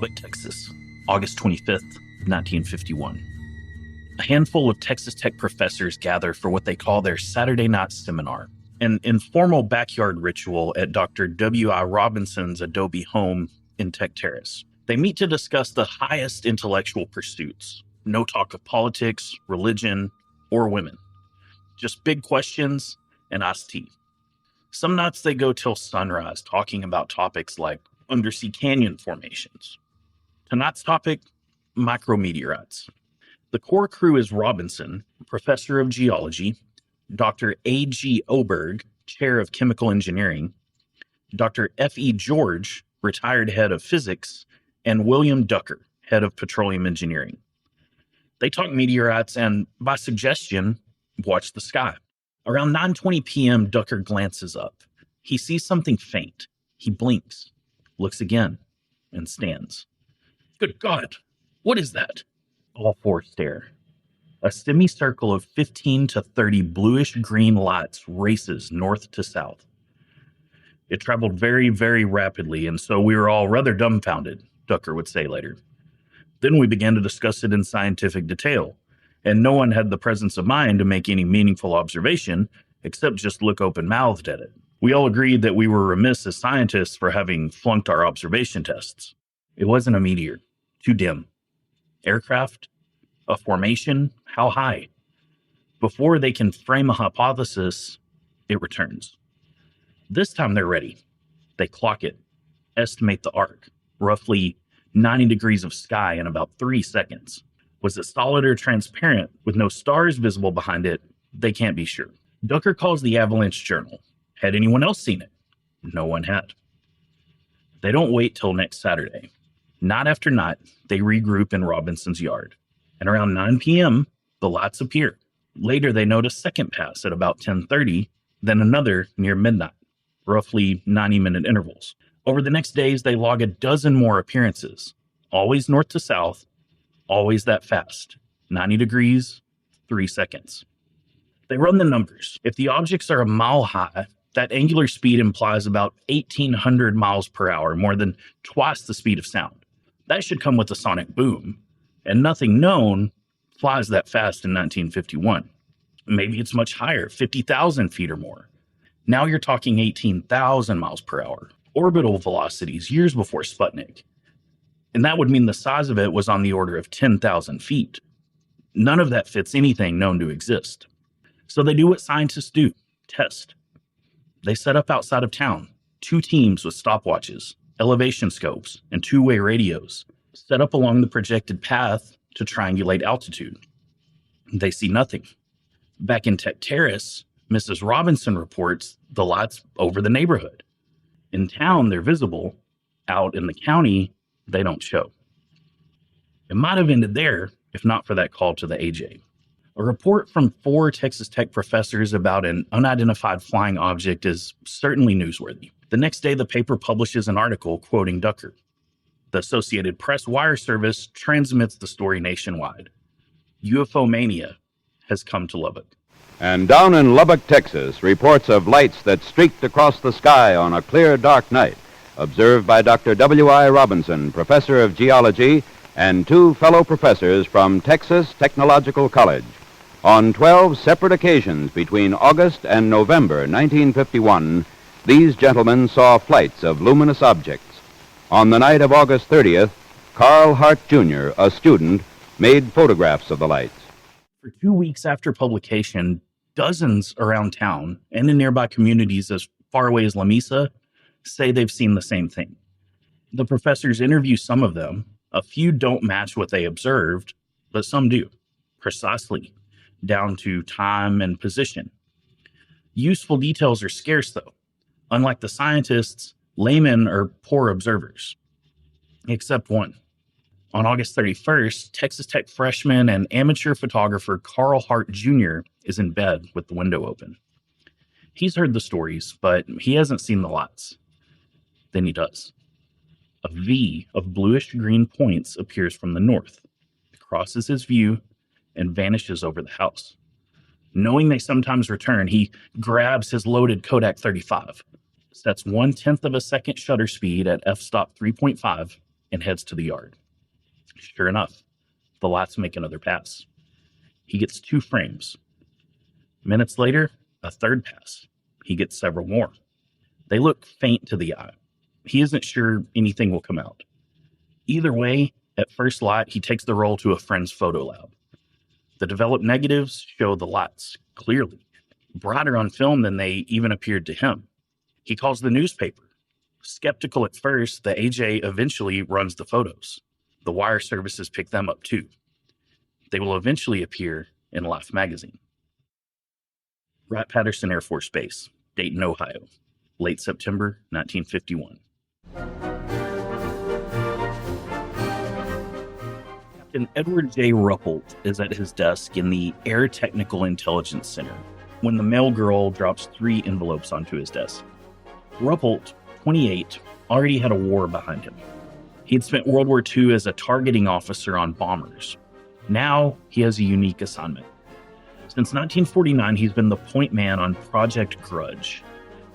Lubbock, Texas, August 25th, 1951. A handful of Texas Tech professors gather for what they call their Saturday night seminar, an informal backyard ritual at Dr. W.I. Robinson's Adobe home in Tech Terrace. They meet to discuss the highest intellectual pursuits. No talk of politics, religion, or women. Just big questions and iced tea. Some nights they go till sunrise talking about topics like undersea canyon formations. Tonight's topic, micrometeorites. The core crew is Robinson, professor of geology, Dr. A.G. Oberg, chair of chemical engineering, Dr. F.E. George, retired head of physics, and William Ducker, head of petroleum engineering. They talk meteorites and, by suggestion, watch the sky. Around 9:20 p.m., Ducker glances up. He sees something faint. He blinks, looks again, and stands. Good God, what is that? All four stare. A semicircle of 15 to 30 bluish-green lights races north to south. It traveled very, very rapidly, and so we were all rather dumbfounded, Ducker would say later. Then we began to discuss it in scientific detail, and no one had the presence of mind to make any meaningful observation except just look open-mouthed at it. We all agreed that we were remiss as scientists for having flunked our observation tests. It wasn't a meteor. Too dim. Aircraft? A formation? How high? Before they can frame a hypothesis, it returns. This time they're ready. They clock it, estimate the arc, roughly 90 degrees of sky in about 3 seconds. Was it solid or transparent with no stars visible behind it? They can't be sure. Ducker calls the Avalanche Journal. Had anyone else seen it? No one had. They don't wait till next Saturday. Night after night, they regroup in Robinson's yard. And around 9 p.m., the lights appear. Later, they note a second pass at about 10:30, then another near midnight, roughly 90-minute intervals. Over the next days, they log a dozen more appearances, always north to south, always that fast, 90 degrees, 3 seconds. They run the numbers. If the objects are a mile high, that angular speed implies about 1,800 miles per hour, more than twice the speed of sound. That should come with a sonic boom, and nothing known flies that fast in 1951. Maybe it's much higher, 50,000 feet or more. Now you're talking 18,000 miles per hour. Orbital velocities years before Sputnik. And that would mean the size of it was on the order of 10,000 feet. None of that fits anything known to exist. So they do what scientists do, test. They set up outside of town, 2 teams with stopwatches, elevation scopes, and 2-way radios, set up along the projected path to triangulate altitude. They see nothing. Back in Tech Terrace, Mrs. Robinson reports the lights over the neighborhood. In town, they're visible. Out in the county, they don't show. It might have ended there if not for that call to the AJ. A report from 4 Texas Tech professors about an unidentified flying object is certainly newsworthy. The next day, the paper publishes an article quoting Ducker. The Associated Press wire service transmits the story nationwide. UFO mania has come to Lubbock. And down in Lubbock, Texas, reports of lights that streaked across the sky on a clear, dark night, observed by Dr. W.I. Robinson, professor of geology, and 2 fellow professors from Texas Technological College. On 12 separate occasions between August and November 1951, these gentlemen saw flights of luminous objects. On the night of August 30th, Carl Hart, Jr., a student, made photographs of the lights. For 2 weeks after publication, dozens around town and in nearby communities as far away as La Mesa say they've seen the same thing. The professors interview some of them. A few don't match what they observed, but some do, precisely, down to time and position. Useful details are scarce, though. Unlike the scientists, laymen are poor observers. Except one. On August 31st, Texas Tech freshman and amateur photographer Carl Hart Jr. is in bed with the window open. He's heard the stories, but he hasn't seen the lights. Then he does. A V of bluish-green points appears from the north. It crosses his view and vanishes over the house. Knowing they sometimes return, he grabs his loaded Kodak 35, sets 1/10 of a second shutter speed at f-stop 3.5, and heads to the yard. Sure enough, the lights make another pass. He gets 2 frames. Minutes later, a third pass. He gets several more. They look faint to the eye. He isn't sure anything will come out. Either way, at first light, he takes the roll to a friend's photo lab. The developed negatives show the lights clearly, brighter on film than they even appeared to him. He calls the newspaper. Skeptical at first, the AJ eventually runs the photos. The wire services pick them up too. They will eventually appear in Life magazine. Wright-Patterson Air Force Base, Dayton, Ohio, late September 1951. Captain Edward J. Ruppelt is at his desk in the Air Technical Intelligence Center when the mail girl drops 3 envelopes onto his desk. Ruppelt, 28, already had a war behind him. He'd spent World War II as a targeting officer on bombers. Now he has a unique assignment. Since 1949, he's been the point man on Project Grudge,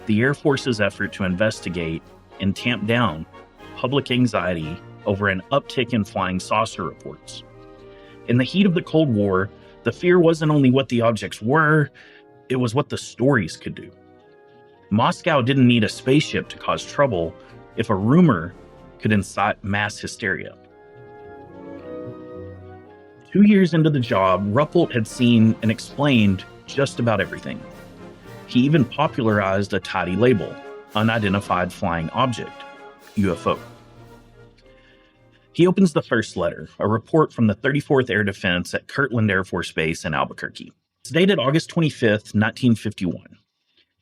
the Air Force's effort to investigate and tamp down public anxiety over an uptick in flying saucer reports. In the heat of the Cold War, the fear wasn't only what the objects were, it was what the stories could do. Moscow didn't need a spaceship to cause trouble if a rumor could incite mass hysteria. 2 years into the job, Ruppelt had seen and explained just about everything. He even popularized a tidy label, Unidentified Flying Object, UFO. He opens the first letter, a report from the 34th Air Defense at Kirtland Air Force Base in Albuquerque. It's dated August 25th, 1951.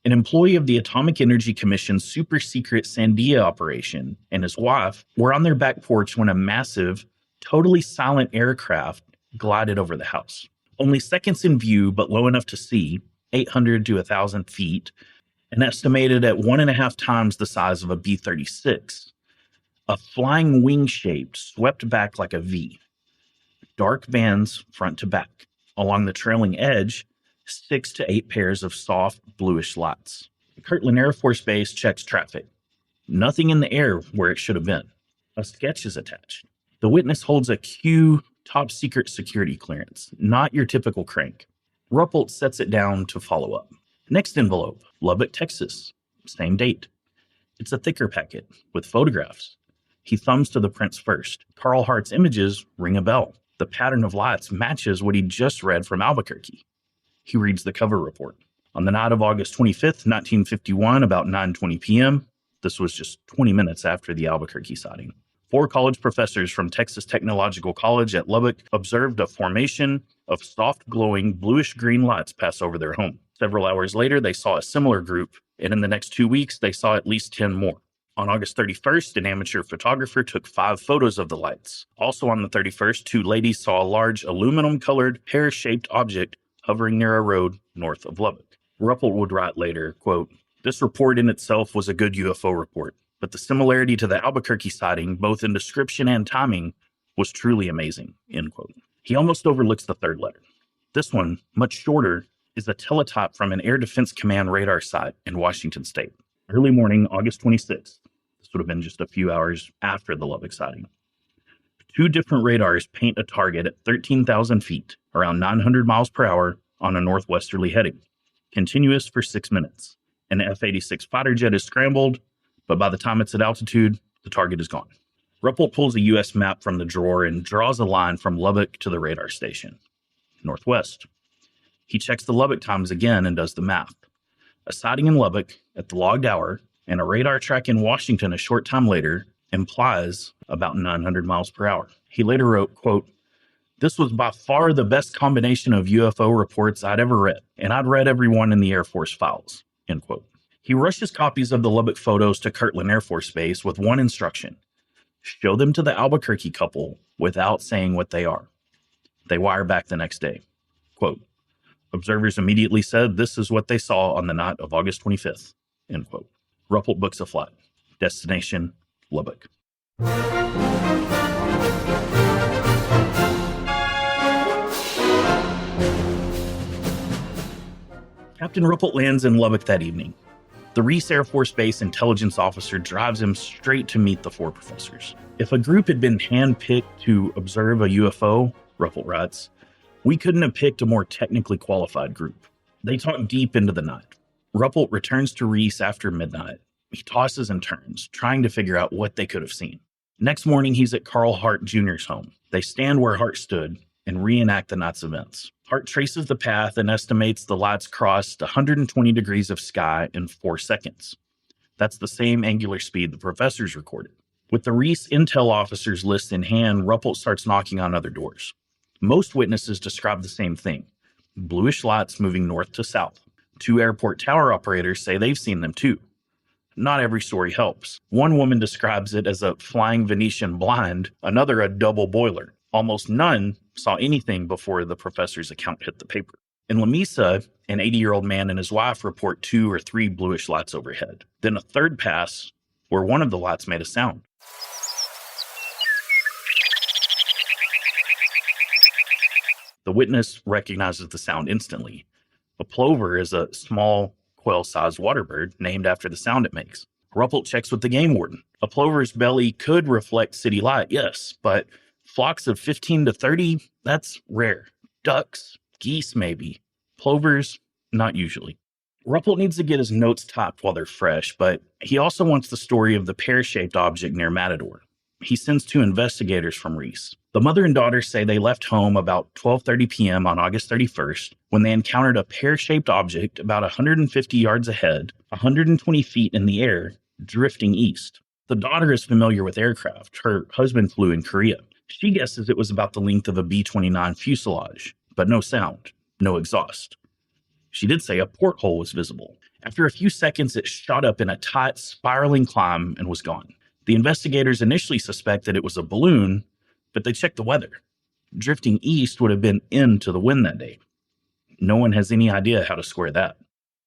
An employee of the Atomic Energy Commission's super-secret Sandia operation and his wife were on their back porch when a massive, totally silent aircraft glided over the house. Only seconds in view, but low enough to see, 800 to 1,000 feet, and estimated at 1.5 times the size of a B-36. A flying wing shape swept back like a V. Dark bands front to back. Along the trailing edge, 6 to 8 pairs of soft, bluish lights. Kirtland Air Force Base checks traffic. Nothing in the air where it should have been. A sketch is attached. The witness holds a Q top secret security clearance, not your typical crank. Ruppelt sets it down to follow up. Next envelope, Lubbock, Texas. Same date. It's a thicker packet with photographs. He thumbs to the prints first. Carl Hart's images ring a bell. The pattern of lights matches what he just read from Albuquerque. He reads the cover report. On the night of August 25th, 1951, about 9:20 p.m., this was just 20 minutes after the Albuquerque sighting, 4 college professors from Texas Technological College at Lubbock observed a formation of soft glowing bluish-green lights pass over their home. Several hours later, they saw a similar group, and in the next 2 weeks, they saw at least 10 more. On August 31st, an amateur photographer took 5 photos of the lights. Also on the 31st, 2 ladies saw a large aluminum-colored, pear-shaped object hovering near a road north of Lubbock. Ruppelt would write later, quote, "This report in itself was a good UFO report, but the similarity to the Albuquerque sighting, both in description and timing, was truly amazing," end quote. He almost overlooks the third letter. This one, much shorter, is a teletype from an Air Defense Command radar site in Washington State. Early morning, August 26th. This would have been just a few hours after the Lubbock sighting. 2 different radars paint a target at 13,000 feet, around 900 miles per hour, on a northwesterly heading, continuous for 6 minutes. An F-86 fighter jet is scrambled, but by the time it's at altitude, the target is gone. Ruppelt pulls a U.S. map from the drawer and draws a line from Lubbock to the radar station, northwest. He checks the Lubbock times again and does the math. A sighting in Lubbock at the logged hour and a radar track in Washington a short time later implies about 900 miles per hour. He later wrote, quote, "This was by far the best combination of UFO reports I'd ever read, and I'd read every one in the Air Force files," end quote. He rushes copies of the Lubbock photos to Kirtland Air Force Base with one instruction: show them to the Albuquerque couple without saying what they are. They wire back the next day. Quote, "Observers immediately said this is what they saw on the night of August 25th, end quote. Ruppelt books a flight. Destination, Lubbock. Captain Ruppelt lands in Lubbock that evening. The Reese Air Force Base intelligence officer drives him straight to meet the four professors. If a group had been handpicked to observe a UFO, Ruppelt writes, we couldn't have picked a more technically qualified group. They talk deep into the night. Ruppelt returns to Reese after midnight. He tosses and turns, trying to figure out what they could have seen. Next morning, he's at Carl Hart Jr.'s home. They stand where Hart stood and reenact the night's events. Hart traces the path and estimates the lights crossed 120 degrees of sky in 4 seconds. That's the same angular speed the professors recorded. With the Reese intel officers list in hand, Ruppelt starts knocking on other doors. Most witnesses describe the same thing: bluish lights moving north to south. 2 airport tower operators say they've seen them too. Not every story helps. One woman describes it as a flying Venetian blind, another a double boiler. Almost none saw anything before the professor's account hit the paper. In La Mesa, an 80-year-old man and his wife report 2 or 3 bluish lights overhead. Then a third pass where one of the lights made a sound. The witness recognizes the sound instantly. A plover is a small, quail-sized water bird named after the sound it makes. Ruppelt checks with the game warden. A plover's belly could reflect city light, yes, but flocks of 15 to 30, that's rare. Ducks, geese maybe. Plovers, not usually. Ruppelt needs to get his notes typed while they're fresh, but he also wants the story of the pear-shaped object near Matador. He sends 2 investigators from Reese. The mother and daughter say they left home about 12:30 p.m. on August 31st when they encountered a pear-shaped object about 150 yards ahead, 120 feet in the air, drifting east. The daughter is familiar with aircraft. Her husband flew in Korea. She guesses it was about the length of a B-29 fuselage, but no sound, no exhaust. She did say a porthole was visible. After a few seconds, it shot up in a tight, spiraling climb and was gone. The investigators initially suspected it was a balloon, but they checked the weather. Drifting east would have been into the wind that day. No one has any idea how to square that.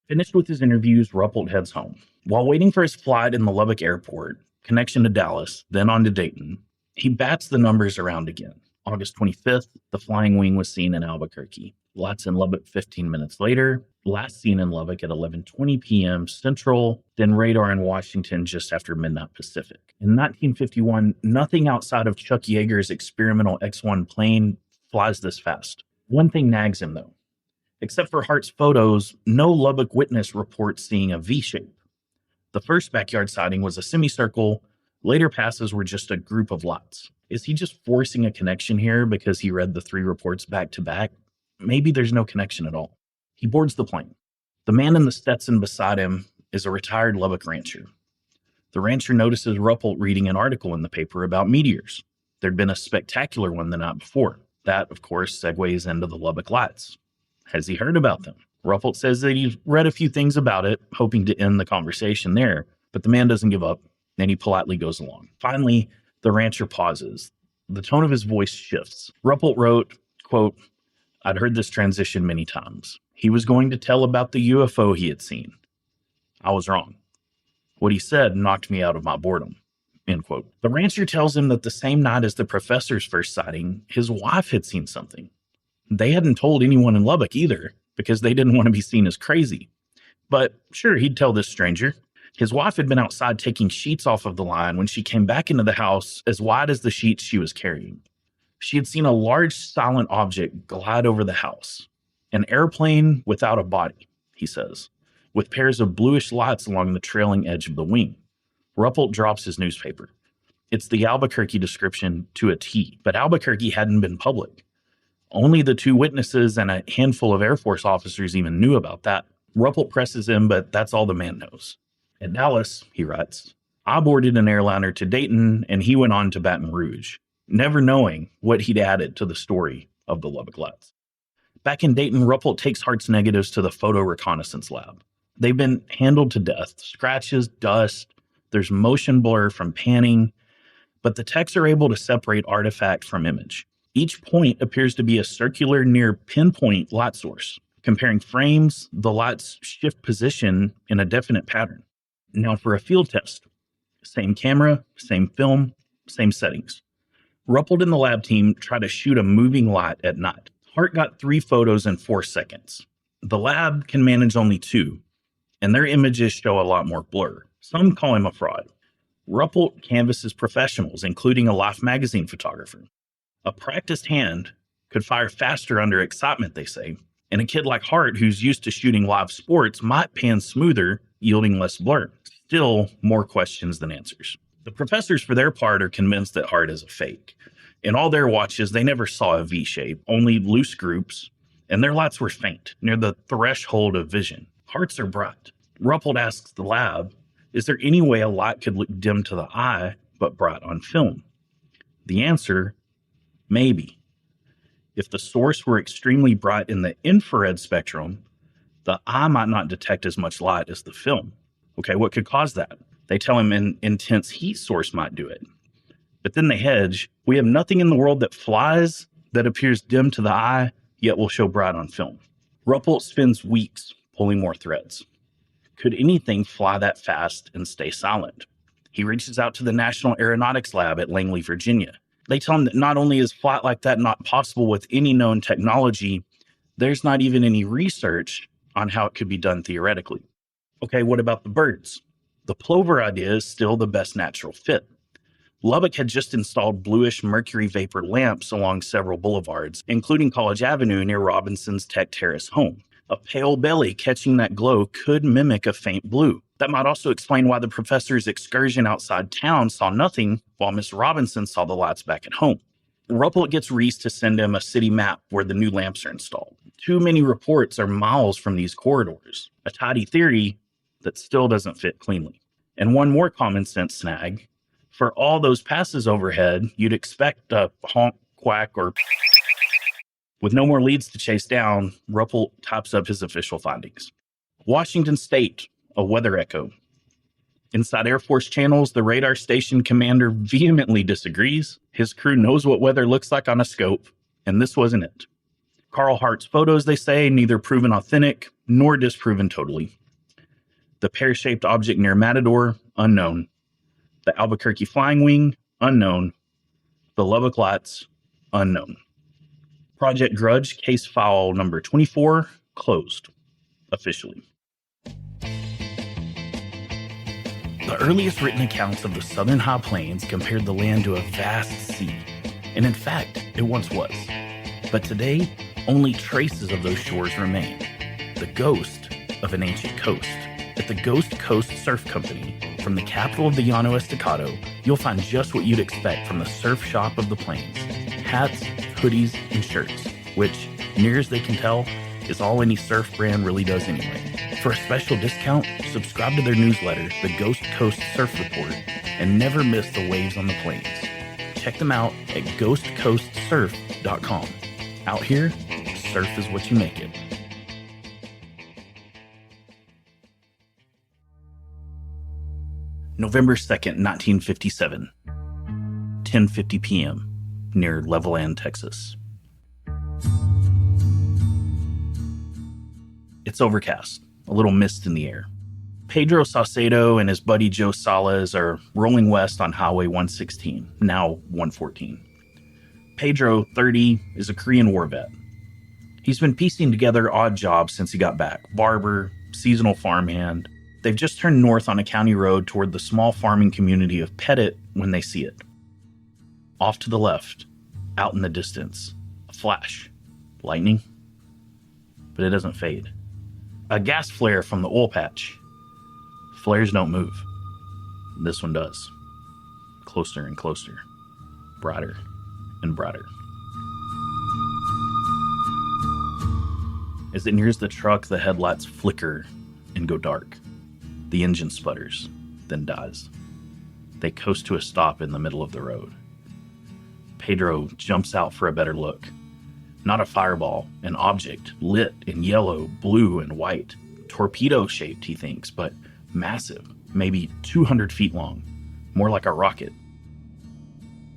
Finished with his interviews, Ruppelt heads home. While waiting for his flight in the Lubbock airport, connection to Dallas, then on to Dayton, he bats the numbers around again. August 25th, the flying wing was seen in Albuquerque. Lights in Lubbock 15 minutes later, last seen in Lubbock at 11:20 p.m. Central, then radar in Washington just after midnight Pacific. In 1951, nothing outside of Chuck Yeager's experimental X-1 plane flies this fast. One thing nags him, though. Except for Hart's photos, no Lubbock witness reports seeing a V-shape. The first backyard sighting was a semicircle. Later passes were just a group of lights. Is he just forcing a connection here because he read the 3 reports back to back? Maybe there's no connection at all. He boards the plane. The man in the Stetson beside him is a retired Lubbock rancher. The rancher notices Ruppelt reading an article in the paper about meteors. There'd been a spectacular one the night before. That, of course, segues into the Lubbock Lights. Has he heard about them? Ruppelt says that he's read a few things about it, hoping to end the conversation there, but the man doesn't give up, and he politely goes along. Finally, the rancher pauses. The tone of his voice shifts. Ruppelt wrote, quote, I'd heard this transition many times. He was going to tell about the UFO he had seen. I was wrong. What he said knocked me out of my boredom. End quote. The rancher tells him that the same night as the professor's first sighting, his wife had seen something. They hadn't told anyone in Lubbock either, because they didn't want to be seen as crazy. But sure, he'd tell this stranger. His wife had been outside taking sheets off of the line when she came back into the house as wide as the sheets she was carrying. She had seen a large silent object glide over the house. An airplane without a body, he says, with pairs of bluish lights along the trailing edge of the wing. Ruppelt drops his newspaper. It's the Albuquerque description to a T, but Albuquerque hadn't been public. Only the 2 witnesses and a handful of Air Force officers even knew about that. Ruppelt presses him, but that's all the man knows. At Dallas, he writes, I boarded an airliner to Dayton, and he went on to Baton Rouge, never knowing what he'd added to the story of the Lubbock Lights. Back in Dayton, Ruppelt takes Hart's negatives to the photo reconnaissance lab. They've been handled to death. Scratches, dust, there's motion blur from panning, but the techs are able to separate artifact from image. Each point appears to be a circular, near pinpoint light source. Comparing frames, the lights shift position in a definite pattern. Now for a field test. Same camera, same film, same settings. Ruppelt and the lab team try to shoot a moving light at night. Hart got 3 photos in 4 seconds. The lab can manage only 2, and their images show a lot more blur. Some call him a fraud. Ruppelt canvasses professionals, including a Life magazine photographer. A practiced hand could fire faster under excitement, they say, and a kid like Hart, who's used to shooting live sports, might pan smoother, yielding less blur. Still more questions than answers. The professors, for their part, are convinced that Hart is a fake. In all their watches, they never saw a V shape, only loose groups, and their lights were faint, near the threshold of vision. Hart's are bright. Ruppelt asks the lab, is there any way a light could look dim to the eye, but bright on film? The answer, maybe. If the source were extremely bright in the infrared spectrum, the eye might not detect as much light as the film. Okay, what could cause that? They tell him an intense heat source might do it. But then they hedge. We have nothing in the world that flies that appears dim to the eye, yet will show bright on film. Ruppelt spends weeks pulling more threads. Could anything fly that fast and stay silent? He reaches out to the National Aeronautics Lab at Langley, Virginia. They tell him that not only is flight like that not possible with any known technology, there's not even any research on how it could be done theoretically. Okay, what about the birds? The plover idea is still the best natural fit. Lubbock had just installed bluish mercury vapor lamps along several boulevards, including College Avenue near Robinson's Tech Terrace home. A pale belly catching that glow could mimic a faint blue. That might also explain why the professor's excursion outside town saw nothing, while Miss Robinson saw the lights back at home. Ruppelt gets Reese to send him a city map where the new lamps are installed. Too many reports are miles from these corridors. A tidy theory that still doesn't fit cleanly. And one more common sense snag. For all those passes overhead, you'd expect a honk, quack, or... With no more leads to chase down, Ruppelt types up his official findings. Washington State, a weather echo. Inside Air Force channels, the radar station commander vehemently disagrees. His crew knows what weather looks like on a scope, and this wasn't it. Carl Hart's photos, they say, neither proven authentic nor disproven totally. The pear-shaped object near Matador, unknown. The Albuquerque flying wing, unknown. The Lubbock Lights, unknown. Project Grudge case file number 24, closed, officially. The earliest written accounts of the southern high plains compared the land to a vast sea, and in fact, it once was. But today, only traces of those shores remain. The ghost of an ancient coast. At the Ghost Coast Surf Company, from the capital of the Llano Estacado, you'll find just what you'd expect from the surf shop of the plains. Hats, hoodies, and shirts, which, near as they can tell, is all any surf brand really does anyway. For a special discount, subscribe to their newsletter, the Ghost Coast Surf Report, and never miss the waves on the plains. Check them out at ghostcoastsurf.com. Out here, surf is what you make it. November 2nd, 1957, 10:50 p.m., near Levelland, Texas. It's overcast, a little mist in the air. Pedro Saucedo and his buddy Joe Salas are rolling west on Highway 116, now 114. Pedro, 30, is a Korean War vet. He's been piecing together odd jobs since he got back. Barber, seasonal farmhand. They've just turned north on a county road toward the small farming community of Pettit when they see it. Off to the left, out in the distance, a flash. Lightning? But it doesn't fade. A gas flare from the oil patch. Flares don't move. This one does. Closer and closer. Brighter and brighter. As it nears the truck, the headlights flicker and go dark. The engine sputters, then dies. They coast to a stop in the middle of the road. Pedro jumps out for a better look. Not a fireball, an object lit in yellow, blue, and white. Torpedo-shaped, he thinks, but massive, maybe 200 feet long, more like a rocket.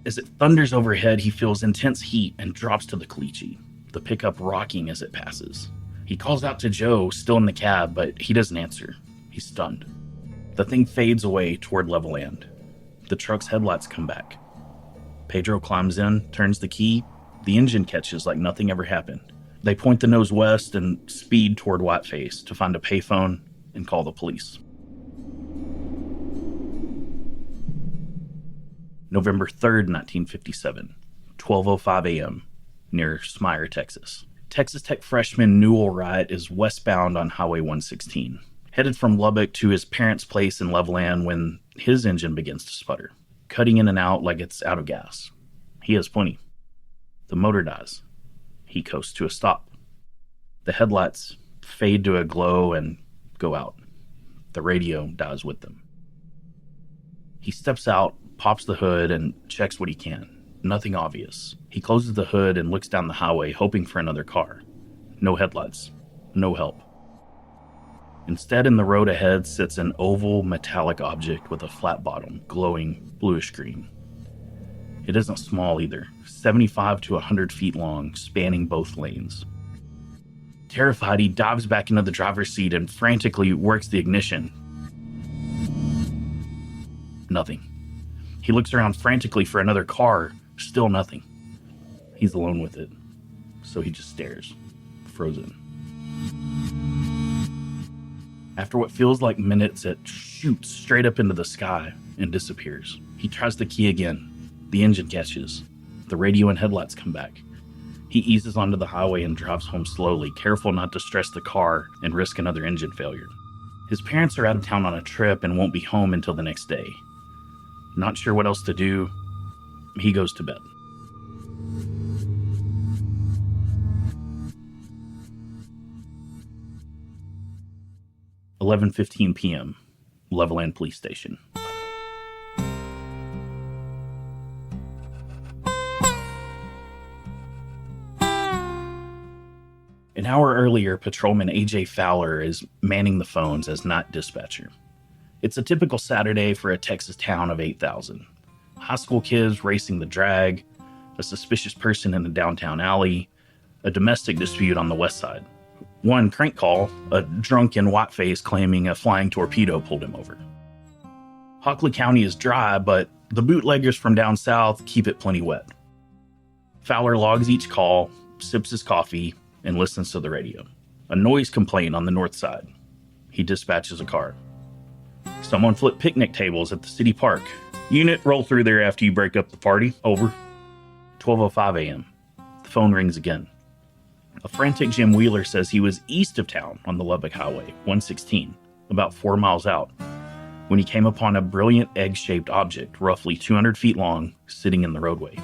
As it thunders overhead, he feels intense heat and drops to the caliche, the pickup rocking as it passes. He calls out to Joe, still in the cab, but he doesn't answer. He's stunned. The thing fades away toward Levelland. The truck's headlights come back. Pedro climbs in, turns the key. The engine catches like nothing ever happened. They point the nose west and speed toward Whiteface to find a payphone and call the police. November 3rd, 1957, 12:05 a.m., near Smyre, Texas. Texas Tech freshman Newell Wright is westbound on Highway 116, headed from Lubbock to his parents' place in Levelland when his engine begins to sputter, cutting in and out like it's out of gas. He has plenty. The motor dies. He coasts to a stop. The headlights fade to a glow and go out. The radio dies with them. He steps out, pops the hood, and checks what he can. Nothing obvious. He closes the hood and looks down the highway, hoping for another car. No headlights. No help. Instead, in the road ahead sits an oval metallic object with a flat bottom, glowing bluish green. It isn't small either, 75 to 100 feet long, spanning both lanes. Terrified, he dives back into the driver's seat and frantically works the ignition. Nothing. He looks around frantically for another car. Still nothing. He's alone with it, so he just stares, frozen. After what feels like minutes, it shoots straight up into the sky and disappears. He tries the key again. The engine catches. The radio and headlights come back. He eases onto the highway and drives home slowly, careful not to stress the car and risk another engine failure. His parents are out of town on a trip and won't be home until the next day. Not sure what else to do, he goes to bed. "11:15 p.m., Levelland Police Station. An hour earlier, Patrolman A.J. Fowler is manning the phones as night dispatcher. It's a typical Saturday for a Texas town of 8,000. High school kids racing the drag, a suspicious person in a downtown alley, a domestic dispute on the west side. One crank call, a drunken whiteface claiming a flying torpedo pulled him over. Hockley County is dry, but the bootleggers from down south keep it plenty wet. Fowler logs each call, sips his coffee, and listens to the radio. A noise complaint on the north side. He dispatches a car. "Someone flipped picnic tables at the city park. Unit, roll through there after you break up the party. Over." 12:05 a.m. The phone rings again. A frantic Jim Wheeler says he was east of town on the Lubbock Highway, 116, about 4 miles out, when he came upon a brilliant egg-shaped object, roughly 200 feet long, sitting in the roadway.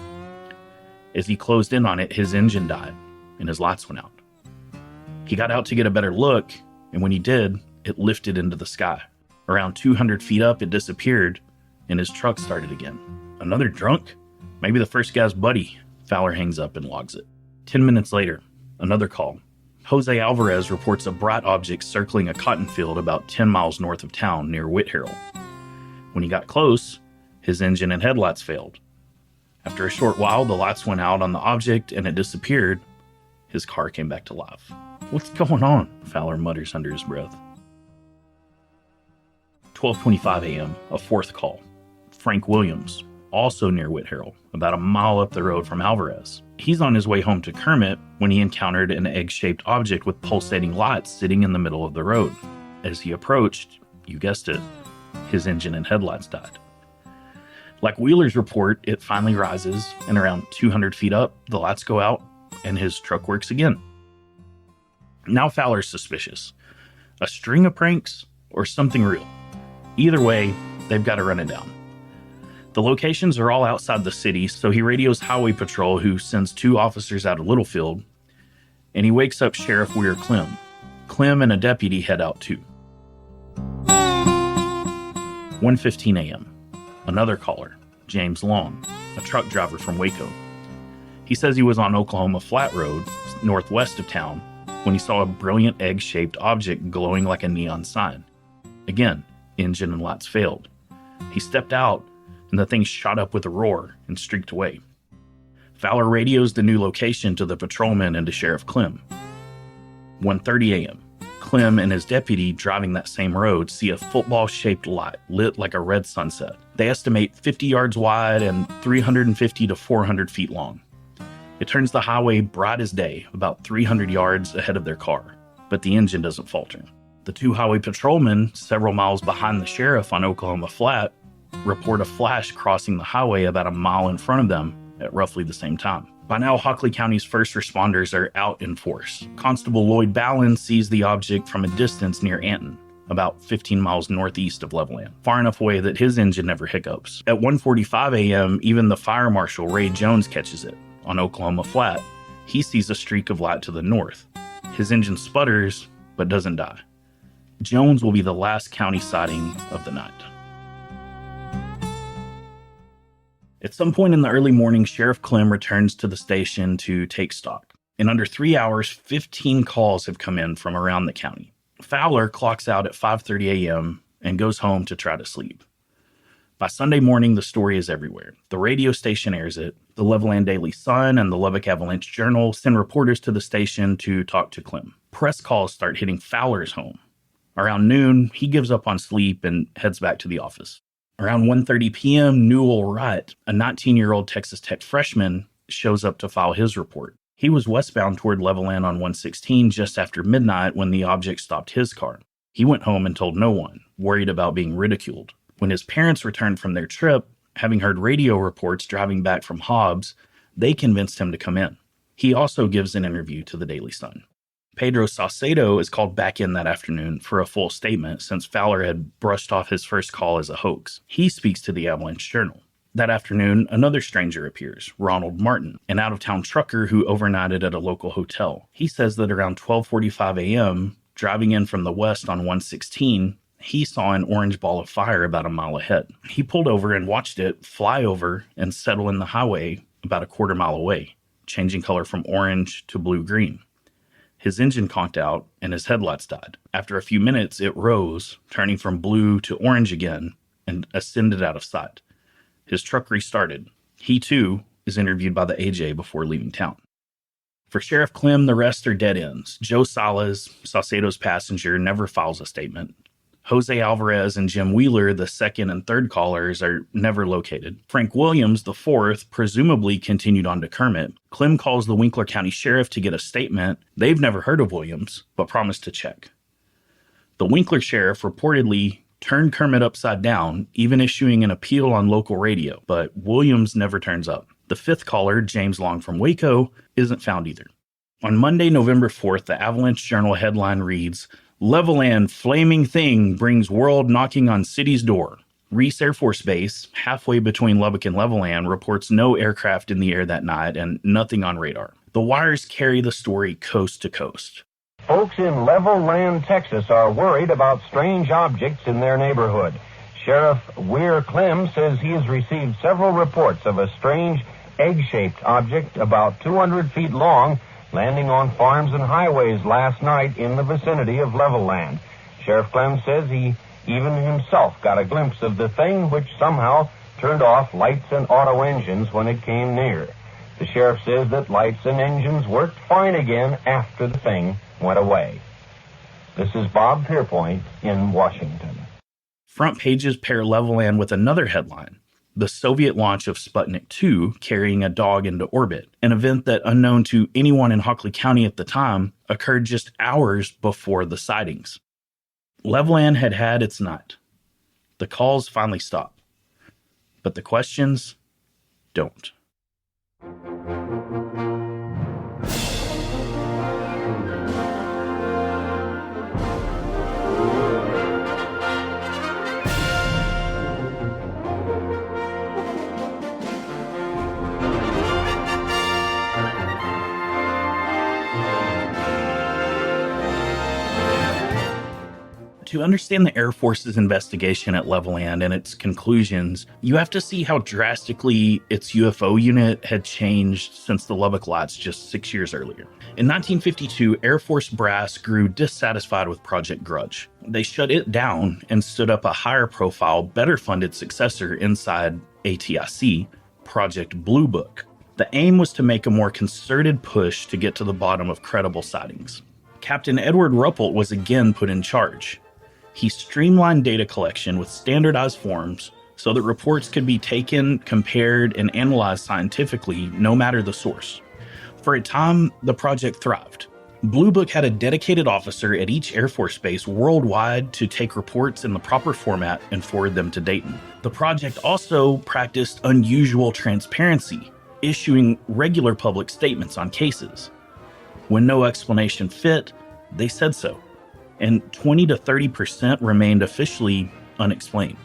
As he closed in on it, his engine died, and his lights went out. He got out to get a better look, and when he did, it lifted into the sky. Around 200 feet up, it disappeared, and his truck started again. Another drunk? Maybe the first guy's buddy. Fowler hangs up and logs it. 10 minutes later, another call. Jose Alvarez reports a bright object circling a cotton field about 10 miles north of town near Whitharrell. When he got close, his engine and headlights failed. After a short while, the lights went out on the object and it disappeared. His car came back to life. "What's going on?" Fowler mutters under his breath. 12:25 a.m., a fourth call. Frank Williams, also near Whitharrell, about a mile up the road from Alvarez. He's on his way home to Kermit when he encountered an egg-shaped object with pulsating lights sitting in the middle of the road. As he approached, you guessed it, his engine and headlights died. Like Wheeler's report, it finally rises, and around 200 feet up, the lights go out, and his truck works again. Now Fowler's suspicious. A string of pranks or something real? Either way, they've got to run it down. The locations are all outside the city, so he radios Highway Patrol, who sends 2 officers out of Littlefield, and he wakes up Sheriff Weir Clem. Clem and a deputy head out too. 1:15 a.m. Another caller, James Long, a truck driver from Waco. He says he was on Oklahoma Flat Road, northwest of town, when he saw a brilliant egg-shaped object glowing like a neon sign. Again, engine and lights failed. He stepped out, and the thing shot up with a roar and streaked away. Fowler radios the new location to the patrolman and to Sheriff Clem. 1:30 a.m. Clem and his deputy driving that same road see a football-shaped light lit like a red sunset. They estimate 50 yards wide and 350 to 400 feet long. It turns the highway bright as day, about 300 yards ahead of their car, but the engine doesn't falter. The two highway patrolmen, several miles behind the sheriff on Oklahoma Flat, report a flash crossing the highway about a mile in front of them at roughly the same time. By now, Hockley County's first responders are out in force. Constable Lloyd Ballin sees the object from a distance near Anton, about 15 miles northeast of Levelland, far enough away that his engine never hiccups. At 1:45 a.m., even the fire marshal, Ray Jones, catches it. On Oklahoma Flat, he sees a streak of light to the north. His engine sputters, but doesn't die. Jones will be the last county sighting of the night. At some point in the early morning, Sheriff Clem returns to the station to take stock. In under 3 hours, 15 calls have come in from around the county. Fowler clocks out at 5:30 a.m. and goes home to try to sleep. By Sunday morning, the story is everywhere. The radio station airs it. The Levelland Daily Sun and the Lubbock Avalanche Journal send reporters to the station to talk to Clem. Press calls start hitting Fowler's home. Around noon, he gives up on sleep and heads back to the office. Around 1:30 p.m., Newell Wright, a 19-year-old Texas Tech freshman, shows up to file his report. He was westbound toward Levelland on 116 just after midnight when the object stopped his car. He went home and told no one, worried about being ridiculed. When his parents returned from their trip, having heard radio reports driving back from Hobbs, they convinced him to come in. He also gives an interview to the Daily Sun. Pedro Saucedo is called back in that afternoon for a full statement since Fowler had brushed off his first call as a hoax. He speaks to the Avalanche Journal. That afternoon, another stranger appears, Ronald Martin, an out-of-town trucker who overnighted at a local hotel. He says that around 12:45 a.m., driving in from the west on 116, he saw an orange ball of fire about a mile ahead. He pulled over and watched it fly over and settle in the highway about a quarter mile away, changing color from orange to blue-green. His engine conked out and his headlights died. After a few minutes, it rose, turning from blue to orange again, and ascended out of sight. His truck restarted. He, too, is interviewed by the AJ before leaving town. For Sheriff Clem, the rest are dead ends. Joe Salas, Saucedo's passenger, never files a statement. Jose Alvarez and Jim Wheeler, the second and third callers, are never located. Frank Williams, the fourth, presumably continued on to Kermit. Clem calls the Winkler County Sheriff to get a statement. They've never heard of Williams, but promised to check. The Winkler Sheriff reportedly turned Kermit upside down, even issuing an appeal on local radio, but Williams never turns up. The fifth caller, James Long from Waco, isn't found either. On Monday, November 4th, the Avalanche Journal headline reads, "Levelland Flaming Thing Brings World Knocking on City's Door." Reese Air Force Base, halfway between Lubbock and Levelland, reports no aircraft in the air that night and nothing on radar. The wires carry the story coast to coast. Folks in Levelland, Texas are worried about strange objects in their neighborhood. Sheriff Weir Clem says he has received several reports of a strange egg-shaped object about 200 feet long landing on farms and highways last night in the vicinity of Levelland. Sheriff Clem says he even himself got a glimpse of the thing, which somehow turned off lights and auto engines when it came near. The sheriff says that lights and engines worked fine again after the thing went away. This is Bob Pierpoint in Washington. Front pages pair Levelland with another headline: the Soviet launch of Sputnik 2 carrying a dog into orbit, an event that, unknown to anyone in Hockley County at the time, occurred just hours before the sightings. Levelland had had its night. The calls finally stop, but the questions don't. To understand the Air Force's investigation at Levelland and its conclusions, you have to see how drastically its UFO unit had changed since the Lubbock Lights just 6 years earlier. In 1952, Air Force brass grew dissatisfied with Project Grudge. They shut it down and stood up a higher profile, better funded successor inside ATIC, Project Blue Book. The aim was to make a more concerted push to get to the bottom of credible sightings. Captain Edward Ruppelt was again put in charge. He streamlined data collection with standardized forms so that reports could be taken, compared, and analyzed scientifically, no matter the source. For a time, the project thrived. Blue Book had a dedicated officer at each Air Force base worldwide to take reports in the proper format and forward them to Dayton. The project also practiced unusual transparency, issuing regular public statements on cases. When no explanation fit, they said so, and 20 to 30% remained officially unexplained.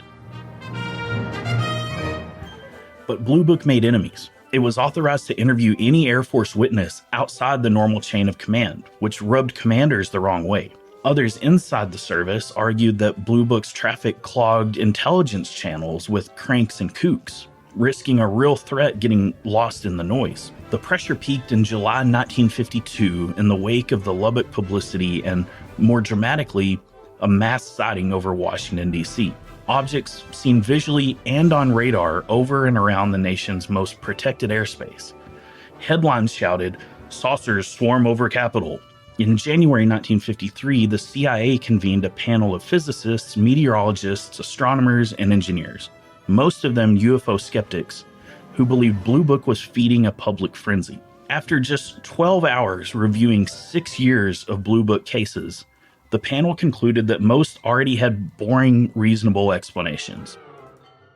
But Blue Book made enemies. It was authorized to interview any Air Force witness outside the normal chain of command, which rubbed commanders the wrong way. Others inside the service argued that Blue Book's traffic clogged intelligence channels with cranks and kooks, risking a real threat getting lost in the noise. The pressure peaked in July 1952 in the wake of the Lubbock publicity and, more dramatically, a mass sighting over Washington, D.C. Objects seen visually and on radar over and around the nation's most protected airspace. Headlines shouted, "Saucers swarm over Capitol." In January 1953, the CIA convened a panel of physicists, meteorologists, astronomers, and engineers, most of them UFO skeptics, who believed Blue Book was feeding a public frenzy. After just 12 hours reviewing 6 years of Blue Book cases, the panel concluded that most already had boring, reasonable explanations.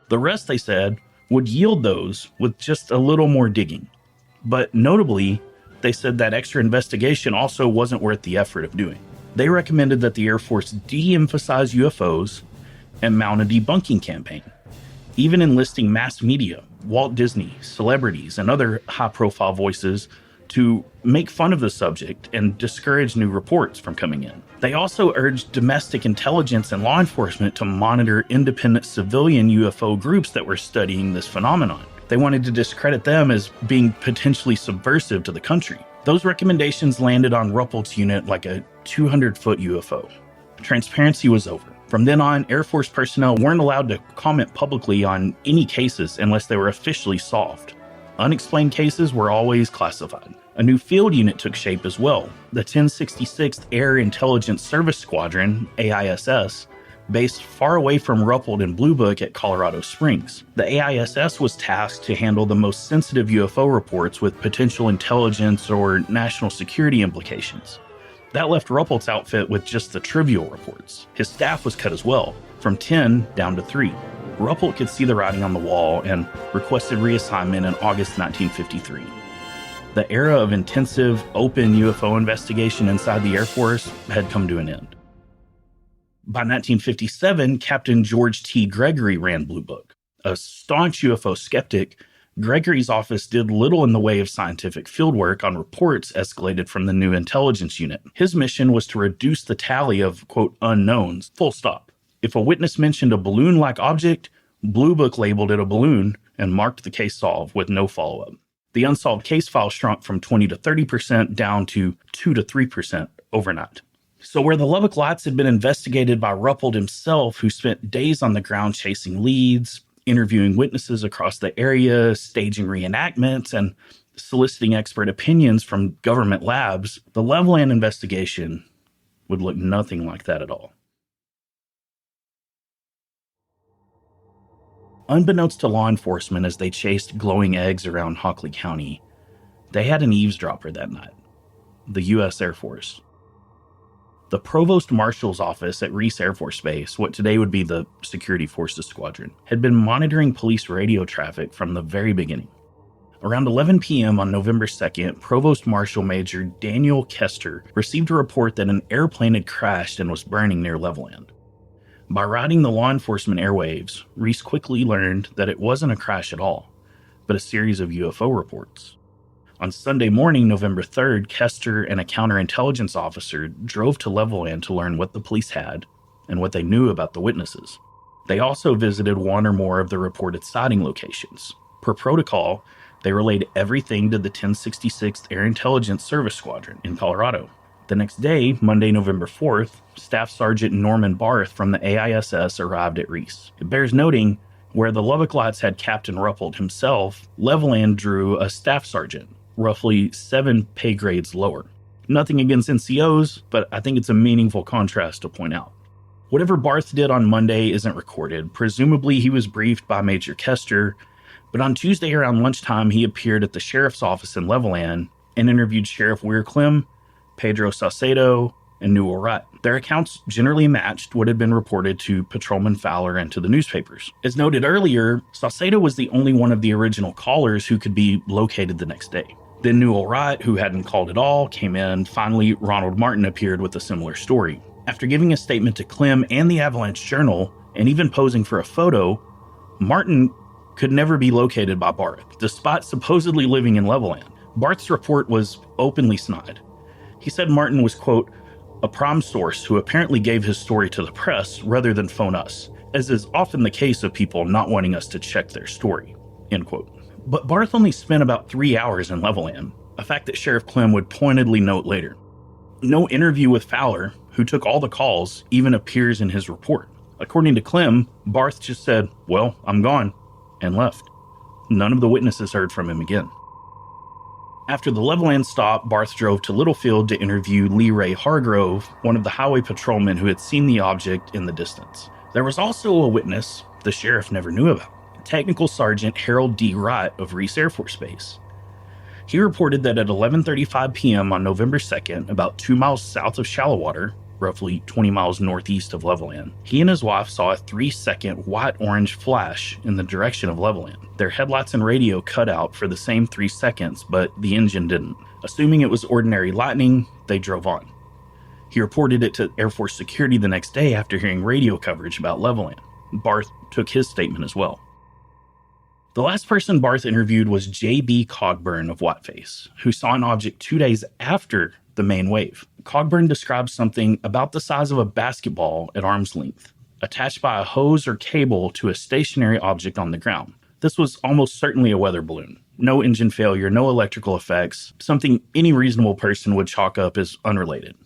The rest, they said, would yield those with just a little more digging. But notably, they said that extra investigation also wasn't worth the effort of doing. They recommended that the Air Force de-emphasize UFOs and mount a debunking campaign, even enlisting mass media, Walt Disney, celebrities, and other high-profile voices to make fun of the subject and discourage new reports from coming in. They also urged domestic intelligence and law enforcement to monitor independent civilian UFO groups that were studying this phenomenon. They wanted to discredit them as being potentially subversive to the country. Those recommendations landed on Ruppelt's unit like a 200-foot UFO. Transparency was over. From then on, Air Force personnel weren't allowed to comment publicly on any cases unless they were officially solved. Unexplained cases were always classified. A new field unit took shape as well, the 1066th Air Intelligence Service Squadron, AISS, based far away from Ruppelt and Blue Book at Colorado Springs. The AISS was tasked to handle the most sensitive UFO reports with potential intelligence or national security implications. That left Ruppelt's outfit with just the trivial reports. His staff was cut as well, from 10 down to 3. Ruppelt could see the writing on the wall and requested reassignment in August 1953. The era of intensive, open UFO investigation inside the Air Force had come to an end. By 1957, Captain George T. Gregory ran Blue Book. A staunch UFO skeptic, Gregory's office did little in the way of scientific fieldwork on reports escalated from the new intelligence unit. His mission was to reduce the tally of, quote, unknowns, full stop. If a witness mentioned a balloon-like object, Blue Book labeled it a balloon and marked the case solved with no follow-up. The unsolved case file shrunk from 20 to 30% down to 2 to 3% overnight. So where the Lubbock Lights had been investigated by Ruppelt himself, who spent days on the ground chasing leads, interviewing witnesses across the area, staging reenactments, and soliciting expert opinions from government labs, the Levelland investigation would look nothing like that at all. Unbeknownst to law enforcement as they chased glowing eggs around Hockley County, they had an eavesdropper that night, the U.S. Air Force. The Provost Marshal's office at Reese Air Force Base, what today would be the Security Forces Squadron, had been monitoring police radio traffic from the very beginning. Around 11 p.m. on November 2nd, Provost Marshal Major Daniel Kester received a report that an airplane had crashed and was burning near Levelland. By riding the law enforcement airwaves, Reese quickly learned that it wasn't a crash at all, but a series of UFO reports. On Sunday morning, November 3rd, Kester and a counterintelligence officer drove to Levelland to learn what the police had and what they knew about the witnesses. They also visited one or more of the reported sighting locations. Per protocol, they relayed everything to the 1066th Air Intelligence Service Squadron in Colorado. The next day, Monday, November 4th, Staff Sergeant Norman Barth from the AISS arrived at Reese. It bears noting, where the Lubbock Lights had Captain Ruppelt himself, Levelland drew a staff sergeant, roughly 7 pay grades lower. Nothing against NCOs, but I think it's a meaningful contrast to point out. Whatever Barth did on Monday isn't recorded. Presumably he was briefed by Major Kester, but on Tuesday around lunchtime he appeared at the sheriff's office in Levelland and interviewed Sheriff Weir Clem, Pedro Saucedo, and Newell Wright. Their accounts generally matched what had been reported to Patrolman Fowler and to the newspapers. As noted earlier, Saucedo was the only one of the original callers who could be located the next day. Then Newell Wright, who hadn't called at all, came in. Finally, Ronald Martin appeared with a similar story. After giving a statement to Clem and the Avalanche Journal, and even posing for a photo, Martin could never be located by Barth, despite supposedly living in Levelland. Barth's report was openly snide. He said Martin was, quote, a prime source who apparently gave his story to the press rather than phone us, as is often the case of people not wanting us to check their story, end quote. But Barth only spent about 3 hours in Levelland, a fact that Sheriff Clem would pointedly note later. No interview with Fowler, who took all the calls, even appears in his report. According to Clem, Barth just said, well, I'm gone, and left. None of the witnesses heard from him again. After the Levelland stop, Barth drove to Littlefield to interview Lee Ray Hargrove, one of the highway patrolmen who had seen the object in the distance. There was also a witness the sheriff never knew about, Technical Sergeant Harold D. Wright of Reese Air Force Base. He reported that at 11:35 p.m. on November 2nd, about 2 miles south of Shallowater, roughly 20 miles northeast of Levelland, he and his wife saw a 3-second white-orange flash in the direction of Levelland. Their headlights and radio cut out for the same 3 seconds, but the engine didn't. Assuming it was ordinary lightning, they drove on. He reported it to Air Force Security the next day after hearing radio coverage about Levelland. Barth took his statement as well. The last person Barth interviewed was J.B. Cogburn of Whiteface, who saw an object 2 days after the main wave. Cogburn described something about the size of a basketball at arm's length, attached by a hose or cable to a stationary object on the ground. This was almost certainly a weather balloon. No engine failure, no electrical effects, something any reasonable person would chalk up as unrelated.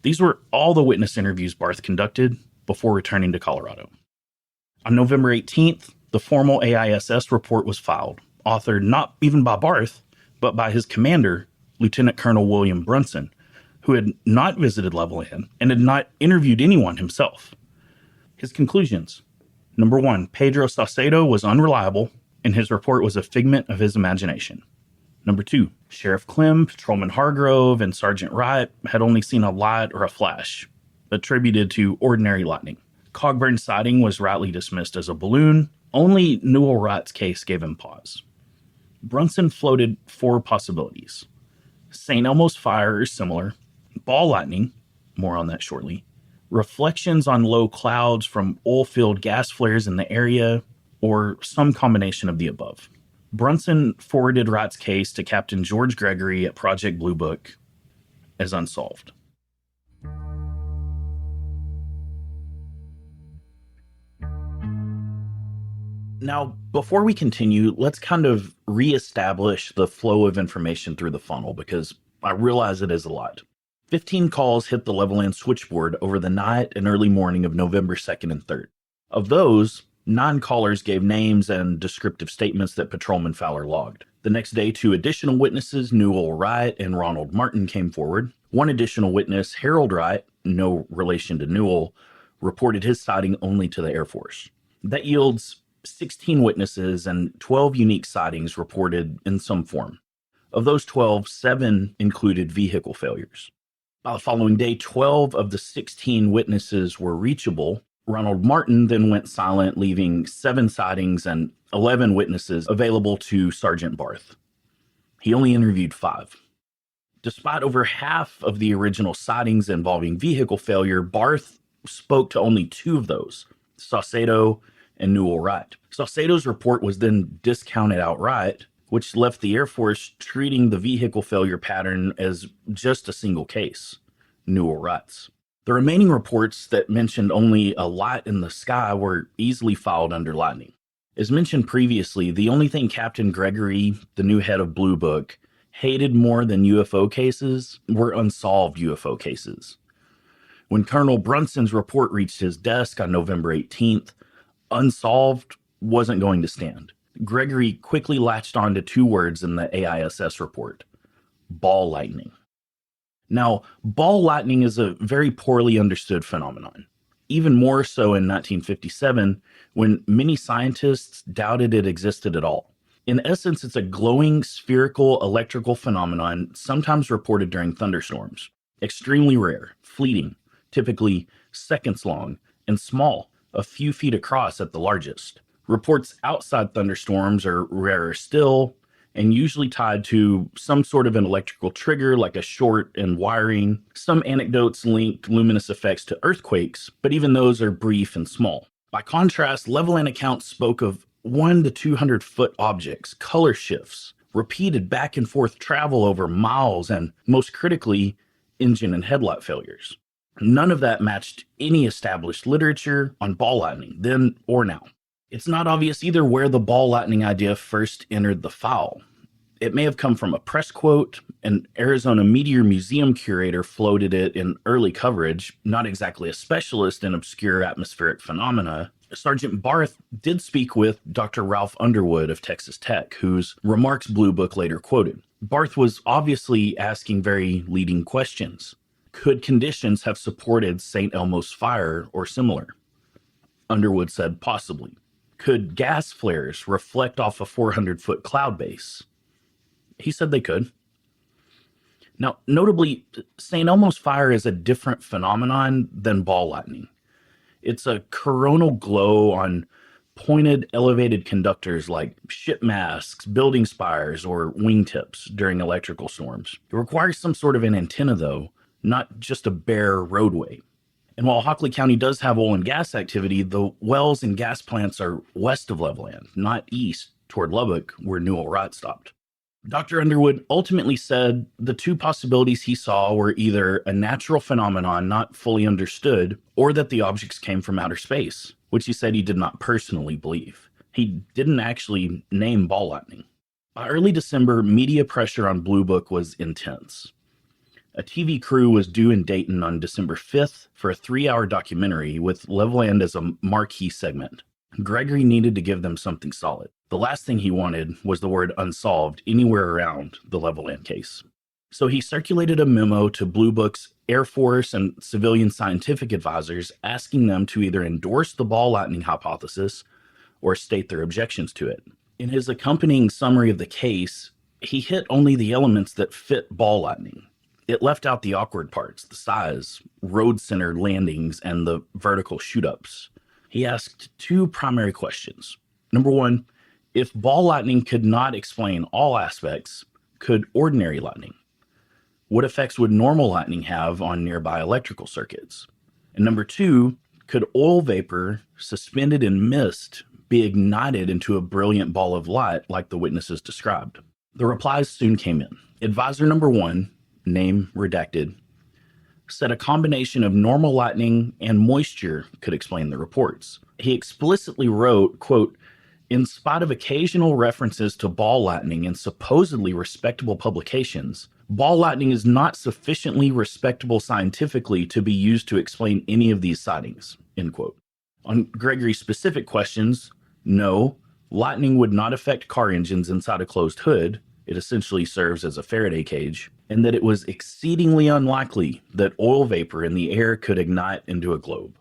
These were all the witness interviews Barth conducted before returning to Colorado. On November 18th, the formal AISS report was filed, authored not even by Barth, but by his commander, Lieutenant Colonel William Brunson, who had not visited Levelland and had not interviewed anyone himself. His conclusions: number 1, Pedro Saucedo was unreliable, and his report was a figment of his imagination. Number 2, Sheriff Clem, Patrolman Hargrove, and Sergeant Wright had only seen a light or a flash, attributed to ordinary lightning. Cogburn's sighting was rightly dismissed as a balloon. Only Newell Wright's case gave him pause. Brunson floated 4 possibilities: St. Elmo's fire or similar, ball lightning, more on that shortly, reflections on low clouds from oil-filled gas flares in the area, or some combination of the above. Brunson forwarded Wright's case to Captain George Gregory at Project Blue Book as unsolved. Now, before we continue, let's kind of reestablish the flow of information through the funnel, because I realize it is a lot. 15 calls hit the Levelland switchboard over the night and early morning of November 2nd and 3rd. Of those, 9 callers gave names and descriptive statements that Patrolman Fowler logged. The next day, 2 additional witnesses, Newell Wright and Ronald Martin, came forward. One additional witness, Harold Wright, no relation to Newell, reported his sighting only to the Air Force. That yields 16 witnesses and 12 unique sightings reported in some form. Of those 12, 7 included vehicle failures. By the following day, 12 of the 16 witnesses were reachable. Ronald Martin then went silent, leaving 7 sightings and 11 witnesses available to Sergeant Barth. He only interviewed 5. Despite over half of the original sightings involving vehicle failure, Barth spoke to only 2 of those, Saucedo and Newell Wright. Saucedo's report was then discounted outright, which left the Air Force treating the vehicle failure pattern as just a single case, Newell Wright's. The remaining reports that mentioned only a light in the sky were easily filed under lightning. As mentioned previously, the only thing Captain Gregory, the new head of Blue Book, hated more than UFO cases were unsolved UFO cases. When Colonel Brunson's report reached his desk on November 18th, unsolved wasn't going to stand. Gregory quickly latched on to 2 words in the AISS report: ball lightning. Now, ball lightning is a very poorly understood phenomenon, even more so in 1957, when many scientists doubted it existed at all. In essence, it's a glowing spherical electrical phenomenon sometimes reported during thunderstorms. Extremely rare, fleeting, typically seconds long, and small, a few feet across at the largest. Reports outside thunderstorms are rarer still, and usually tied to some sort of an electrical trigger like a short in wiring. Some anecdotes link luminous effects to earthquakes, but even those are brief and small. By contrast, Levelland accounts spoke of 1 to 200 foot objects, color shifts, repeated back and forth travel over miles, and most critically, engine and headlight failures. None of that matched any established literature on ball lightning, then or now. It's not obvious either where the ball lightning idea first entered the file. It may have come from a press quote. An Arizona Meteor Museum curator floated it in early coverage, not exactly a specialist in obscure atmospheric phenomena. Sergeant Barth did speak with Dr. Ralph Underwood of Texas Tech, whose remarks Blue Book later quoted. Barth was obviously asking very leading questions. Could conditions have supported St. Elmo's fire or similar? Underwood said possibly. Could gas flares reflect off a 400-foot cloud base? He said they could. Now, notably, St. Elmo's fire is a different phenomenon than ball lightning. It's a coronal glow on pointed, elevated conductors like ship masts, building spires, or wingtips during electrical storms. It requires some sort of an antenna, though, not just a bare roadway. And while Hockley County does have oil and gas activity, the wells and gas plants are west of Levelland, not east toward Lubbock, where Newell Wright stopped. Dr. Underwood ultimately said the two possibilities he saw were either a natural phenomenon not fully understood, or that the objects came from outer space, which he said he did not personally believe. He didn't actually name ball lightning. By early December, media pressure on Blue Book was intense. A TV crew was due in Dayton on December 5th for a 3-hour documentary with Levelland as a marquee segment. Gregory needed to give them something solid. The last thing he wanted was the word unsolved anywhere around the Levelland case. So he circulated a memo to Blue Book's Air Force and civilian scientific advisors asking them to either endorse the ball lightning hypothesis or state their objections to it. In his accompanying summary of the case, he hit only the elements that fit ball lightning. It left out the awkward parts, the size, road-centered landings, and the vertical shoot-ups. He asked two primary questions. Number one, if ball lightning could not explain all aspects, could ordinary lightning? What effects would normal lightning have on nearby electrical circuits? And number two, could oil vapor suspended in mist be ignited into a brilliant ball of light like the witnesses described? The replies soon came in. Advisor number one, name redacted, said a combination of normal lightning and moisture could explain the reports. He explicitly wrote, quote, in spite of occasional references to ball lightning in supposedly respectable publications, ball lightning is not sufficiently respectable scientifically to be used to explain any of these sightings, end quote. On Gregory's specific questions, no, lightning would not affect car engines inside a closed hood. It essentially serves as a Faraday cage, and that it was exceedingly unlikely that oil vapor in the air could ignite into a globe.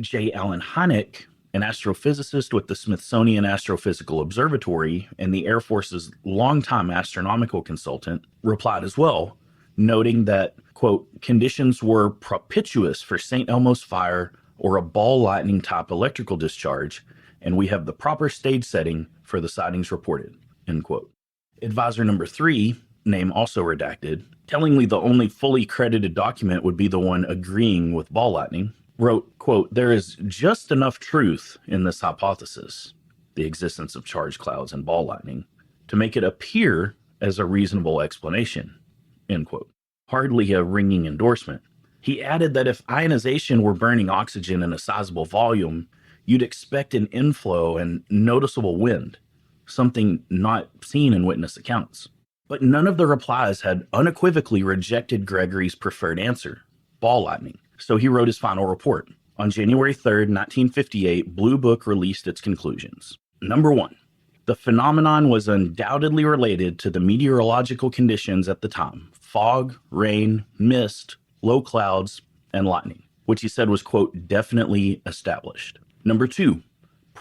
J. Allen Hynek, an astrophysicist with the Smithsonian Astrophysical Observatory and the Air Force's longtime astronomical consultant, replied as well, noting that, quote, conditions were propitious for St. Elmo's fire or a ball lightning type electrical discharge, and we have the proper stage setting for the sightings reported, end quote. Advisor number three, name also redacted, tellingly the only fully credited document would be the one agreeing with ball lightning, wrote, quote, there is just enough truth in this hypothesis, the existence of charged clouds and ball lightning, to make it appear as a reasonable explanation, end quote. Hardly a ringing endorsement. He added that if ionization were burning oxygen in a sizable volume, you'd expect an inflow and noticeable wind, something not seen in witness accounts. But none of the replies had unequivocally rejected Gregory's preferred answer, ball lightning. So he wrote his final report. On January 3rd, 1958, Blue Book released its conclusions. Number one, the phenomenon was undoubtedly related to the meteorological conditions at the time, fog, rain, mist, low clouds, and lightning, which he said was, quote, definitely established. Number two,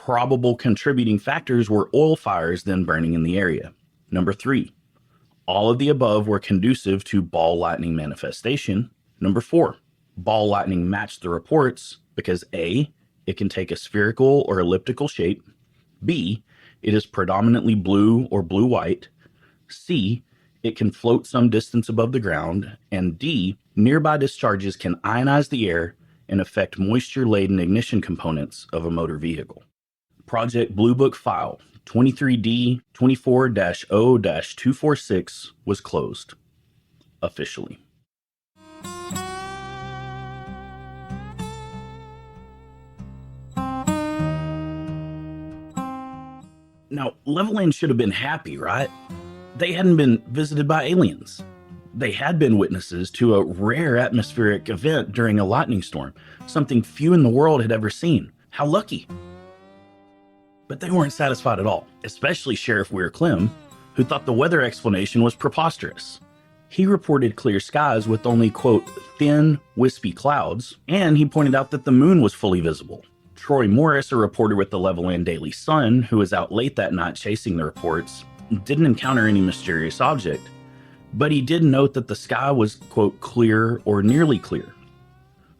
probable contributing factors were oil fires then burning in the area. Number 3, all of the above were conducive to ball lightning manifestation. Number 4, ball lightning matched the reports because A, it can take a spherical or elliptical shape. B, it is predominantly blue or blue-white. C, it can float some distance above the ground. And D, nearby discharges can ionize the air and affect moisture-laden ignition components of a motor vehicle. Project Blue Book file 23D 24-0-246 was closed officially. Now, Levelland should have been happy, right? They hadn't been visited by aliens. They had been witnesses to a rare atmospheric event during a lightning storm, something few in the world had ever seen. How lucky. But they weren't satisfied at all, especially Sheriff Weir Clem, who thought the weather explanation was preposterous. He reported clear skies with only, quote, thin, wispy clouds, and he pointed out that the moon was fully visible. Troy Morris, a reporter with the Levelland Daily Sun, who was out late that night chasing the reports, didn't encounter any mysterious object, but he did note that the sky was, quote, clear or nearly clear.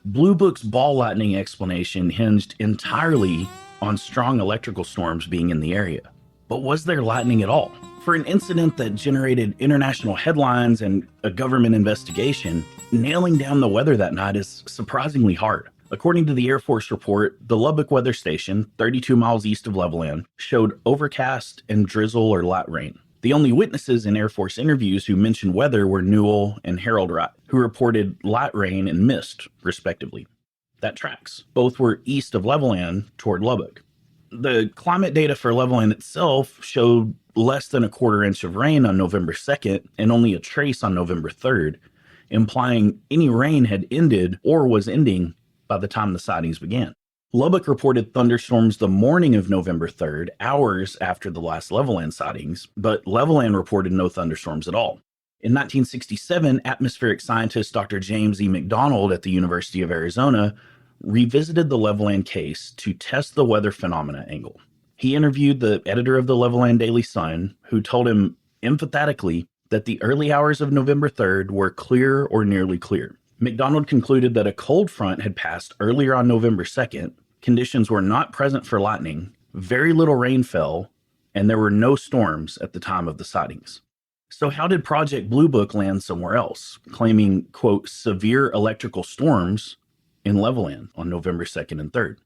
Blue Book's ball lightning explanation hinged entirely on strong electrical storms being in the area. But was there lightning at all? For an incident that generated international headlines and a government investigation, nailing down the weather that night is surprisingly hard. According to the Air Force report, the Lubbock weather station, 32 miles east of Levelland, showed overcast and drizzle or light rain. The only witnesses in Air Force interviews who mentioned weather were Newell and Harold Wright, who reported light rain and mist, respectively. That tracks. Both were east of Levelland toward Lubbock. The climate data for Levelland itself showed less than a quarter inch of rain on November 2nd and only a trace on November 3rd, implying any rain had ended or was ending by the time the sightings began. Lubbock reported thunderstorms the morning of November 3rd, hours after the last Levelland sightings, but Levelland reported no thunderstorms at all. In 1967, atmospheric scientist Dr. James E. McDonald at the University of Arizona revisited the Levelland case to test the weather phenomena angle. He interviewed the editor of the Levelland Daily Sun, who told him emphatically that the early hours of November 3rd were clear or nearly clear. McDonald concluded that a cold front had passed earlier on November 2nd, conditions were not present for lightning, very little rain fell, and there were no storms at the time of the sightings. So how did Project Blue Book land somewhere else, claiming, quote, severe electrical storms in Levelland on November 2nd and 3rd?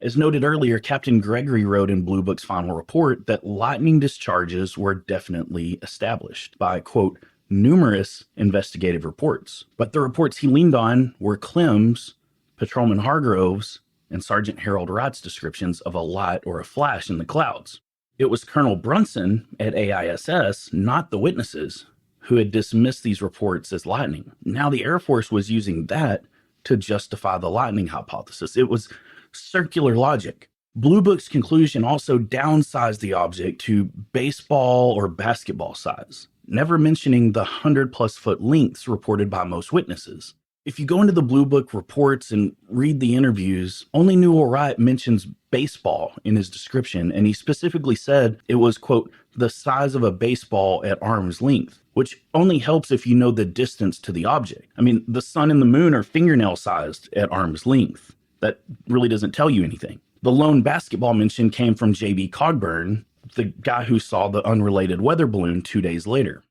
As noted earlier, Captain Gregory wrote in Blue Book's final report that lightning discharges were definitely established by, quote, numerous investigative reports. But the reports he leaned on were Clem's, Patrolman Hargrove's, and Sergeant Harold Wright's descriptions of a light or a flash in the clouds. It was Colonel Brunson at AISS, not the witnesses, who had dismissed these reports as lightning. Now the Air Force was using that to justify the lightning hypothesis. It was circular logic. Blue Book's conclusion also downsized the object to baseball or basketball size, never mentioning the 100-plus foot lengths reported by most witnesses. If you go into the Blue Book reports and read the interviews, only Newell Wright mentions baseball in his description, and he specifically said it was, quote, the size of a baseball at arm's length, which only helps if you know the distance to the object. I mean, the sun and the moon are fingernail-sized at arm's length. That really doesn't tell you anything. The lone basketball mention came from J.B. Cogburn, the guy who saw the unrelated weather balloon 2 days later.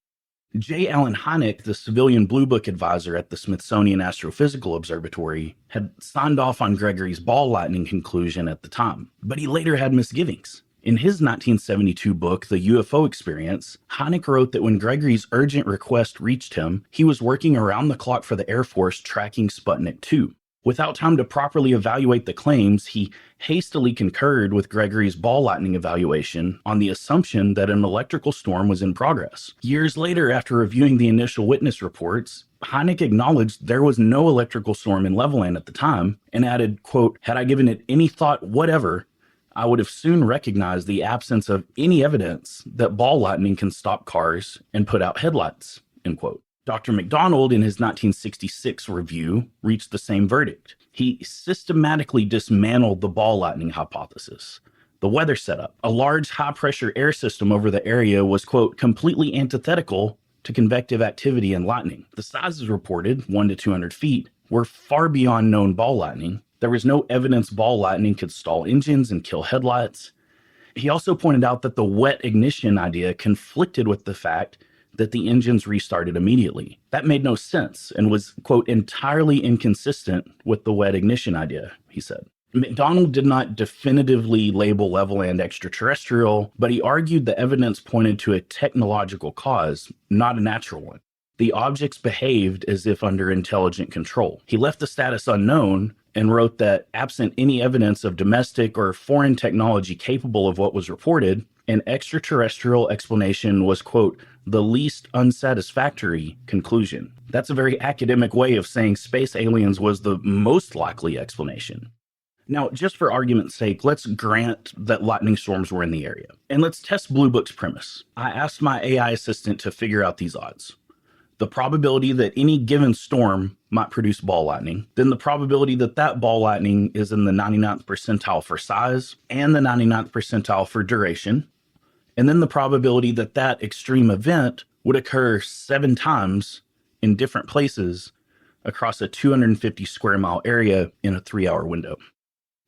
J. Allen Hynek, the civilian Blue Book advisor at the Smithsonian Astrophysical Observatory, had signed off on Gregory's ball lightning conclusion at the time, but he later had misgivings. In his 1972 book, The UFO Experience, Hynek wrote that when Gregory's urgent request reached him, he was working around the clock for the Air Force tracking Sputnik 2. Without time to properly evaluate the claims, he hastily concurred with Gregory's ball lightning evaluation on the assumption that an electrical storm was in progress. Years later, after reviewing the initial witness reports, Hynek acknowledged there was no electrical storm in Levelland at the time and added, quote, had I given it any thought whatever, I would have soon recognized the absence of any evidence that ball lightning can stop cars and put out headlights, end quote. Dr. McDonald, in his 1966 review, reached the same verdict. He systematically dismantled the ball lightning hypothesis, The weather setup. A large high-pressure air system over the area was, quote, completely antithetical to convective activity and lightning. The sizes reported, 1 to 200 feet, were far beyond known ball lightning. There was no evidence ball lightning could stall engines and kill headlights. He also pointed out that the wet ignition idea conflicted with the fact that the engines restarted immediately. That made no sense and was, quote, entirely inconsistent with the wet ignition idea, he said. McDonald did not definitively label Levelland extraterrestrial, but he argued the evidence pointed to a technological cause, not a natural one. The objects behaved as if under intelligent control. He left the status unknown and wrote that absent any evidence of domestic or foreign technology capable of what was reported, an extraterrestrial explanation was, quote, the least unsatisfactory conclusion. That's a very academic way of saying space aliens was the most likely explanation. Now, just for argument's sake, let's grant that lightning storms were in the area. And let's test Blue Book's premise. I asked my AI assistant to figure out these odds. The probability that any given storm might produce ball lightning, then the probability that that ball lightning is in the 99th percentile for size and the 99th percentile for duration, and then the probability that that extreme event would occur 7 times in different places across a 250 square mile area in a 3-hour window.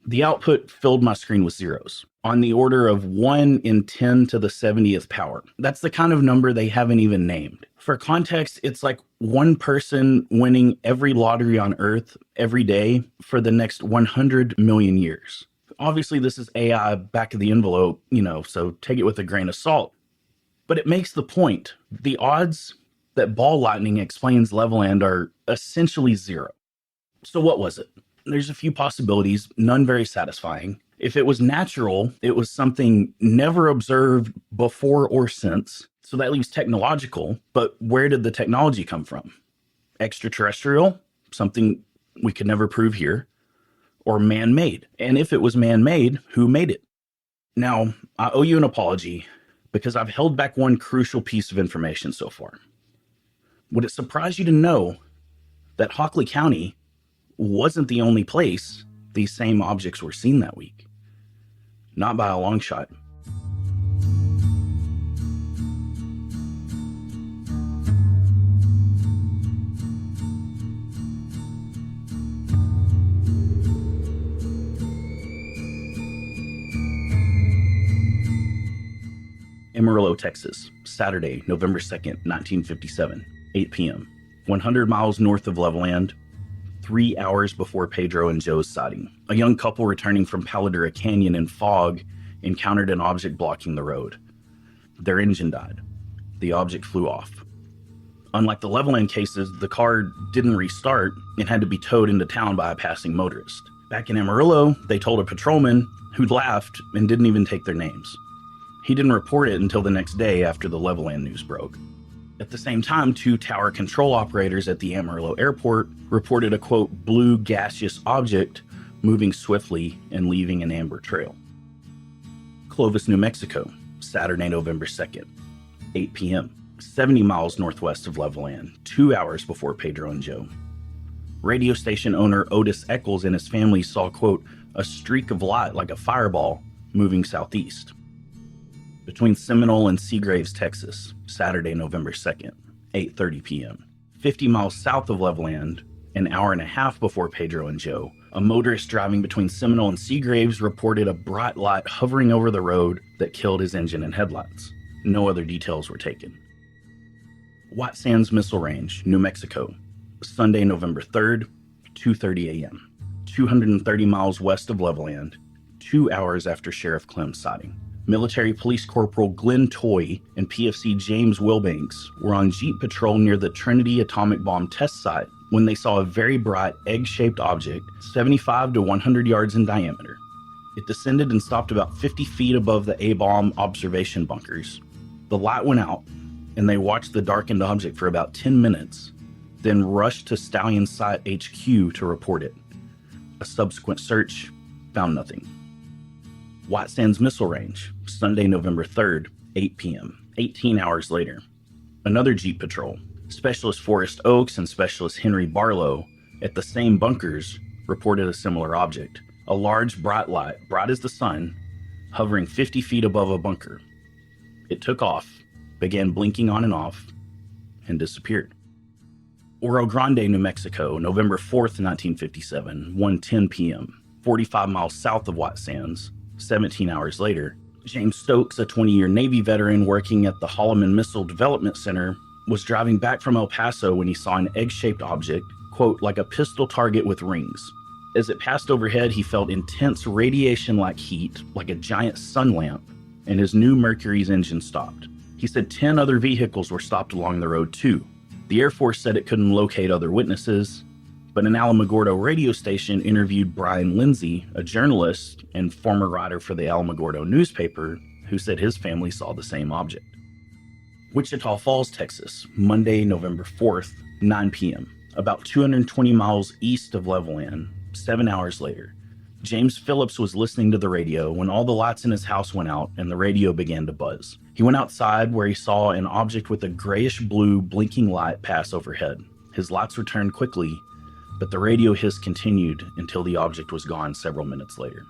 The output filled my screen with zeros, on the order of 1 in 10 to the 70th power. That's the kind of number they haven't even named. For context, it's like one person winning every lottery on Earth every day for the next 100 million years. Obviously, this is AI back of the envelope, so take it with a grain of salt. But it makes the point. The odds that ball lightning explains Levelland are essentially zero. So what was it? There's a few possibilities, none very satisfying. If it was natural, it was something never observed before or since. So that leaves technological, but where did the technology come from? Extraterrestrial, something we could never prove here, or man-made? And if it was man-made, who made it? Now, I owe you an apology because I've held back one crucial piece of information so far. Would it surprise you to know that Hockley County wasn't the only place these same objects were seen that week? Not by a long shot. Amarillo, Texas, Saturday, November 2nd, 1957, 8 p.m. 100 miles north of Levelland, 3 hours before Pedro and Joe's sighting. A young couple returning from Paladura Canyon in fog encountered an object blocking the road. Their engine died. The object flew off. Unlike the Levelland cases, the car didn't restart and had to be towed into town by a passing motorist. Back in Amarillo, they told a patrolman who laughed and didn't even take their names. He didn't report it until the next day after the Levelland news broke. At the same time, 2 tower control operators at the Amarillo airport reported a, quote, blue gaseous object moving swiftly and leaving an amber trail. Clovis, New Mexico, Saturday, November 2nd, 8 p.m., 70 miles northwest of Levelland, 2 hours before Pedro and Joe. Radio station owner Otis Eccles and his family saw, quote, a streak of light like a fireball moving southeast. Between Seminole and Seagraves, Texas, Saturday, November 2nd, 8:30 p.m. 50 miles south of Levelland, an hour and a half before Pedro and Joe, a motorist driving between Seminole and Seagraves reported a bright light hovering over the road that killed his engine and headlights. No other details were taken. White Sands Missile Range, New Mexico, Sunday, November 3rd, 2:30 a.m. 230 miles west of Levelland, 2 hours after Sheriff Clem's sighting. Military Police Corporal Glenn Toy and PFC James Wilbanks were on Jeep patrol near the Trinity atomic bomb test site when they saw a very bright egg-shaped object 75 to 100 yards in diameter. It descended and stopped about 50 feet above the A-bomb observation bunkers. The light went out, and they watched the darkened object for about 10 minutes, then rushed to Stallion Site HQ to report it. A subsequent search found nothing. White Sands Missile Range, Sunday, November 3rd, 8 p.m., 18 hours later. Another Jeep patrol, Specialist Forrest Oaks and Specialist Henry Barlow, at the same bunkers, reported a similar object. A large bright light, bright as the sun, hovering 50 feet above a bunker. It took off, began blinking on and off, and disappeared. Oro Grande, New Mexico, November 4th, 1957, 1:10 p.m., 45 miles south of White Sands. 17 hours later, James Stokes, a 20-year Navy veteran working at the Holloman Missile Development Center, was driving back from El Paso when he saw an egg-shaped object, quote, like a pistol target with rings. As it passed overhead, he felt intense radiation-like heat, like a giant sun lamp, and his new Mercury's engine stopped. He said 10 other vehicles were stopped along the road too. The Air Force said it couldn't locate other witnesses, but an Alamogordo radio station interviewed Brian Lindsay, a journalist and former writer for the Alamogordo newspaper, who said his family saw the same object. Wichita Falls, Texas, Monday, November 4th, 9 p.m., about 220 miles east of Levelland. 7 hours later, James Phillips was listening to the radio when all the lights in his house went out and the radio began to buzz. He went outside where he saw an object with a grayish-blue blinking light pass overhead. His lights returned quickly, but the radio hiss continued until the object was gone several minutes later.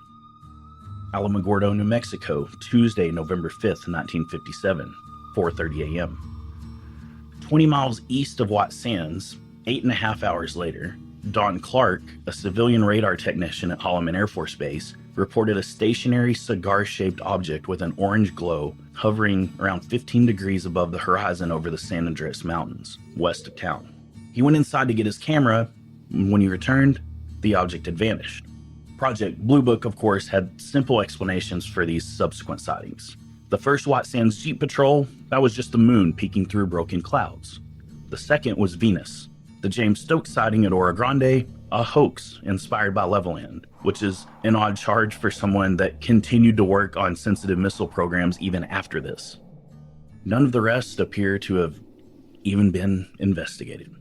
Alamogordo, New Mexico, Tuesday, November 5th, 1957, 4:30 a.m. 20 miles east of White Sands, 8.5 hours later, Don Clark, a civilian radar technician at Holloman Air Force Base, reported a stationary cigar-shaped object with an orange glow hovering around 15 degrees above the horizon over the San Andreas Mountains, west of town. He went inside to get his camera. When he returned, the object had vanished. Project Blue Book, of course, had simple explanations for these subsequent sightings. The first White Sands Jeep Patrol, that was just the moon peeking through broken clouds. The second was Venus. The James Stokes sighting at Oro Grande, a hoax inspired by Levelland, which is an odd charge for someone that continued to work on sensitive missile programs even after this. None of the rest appear to have even been investigated.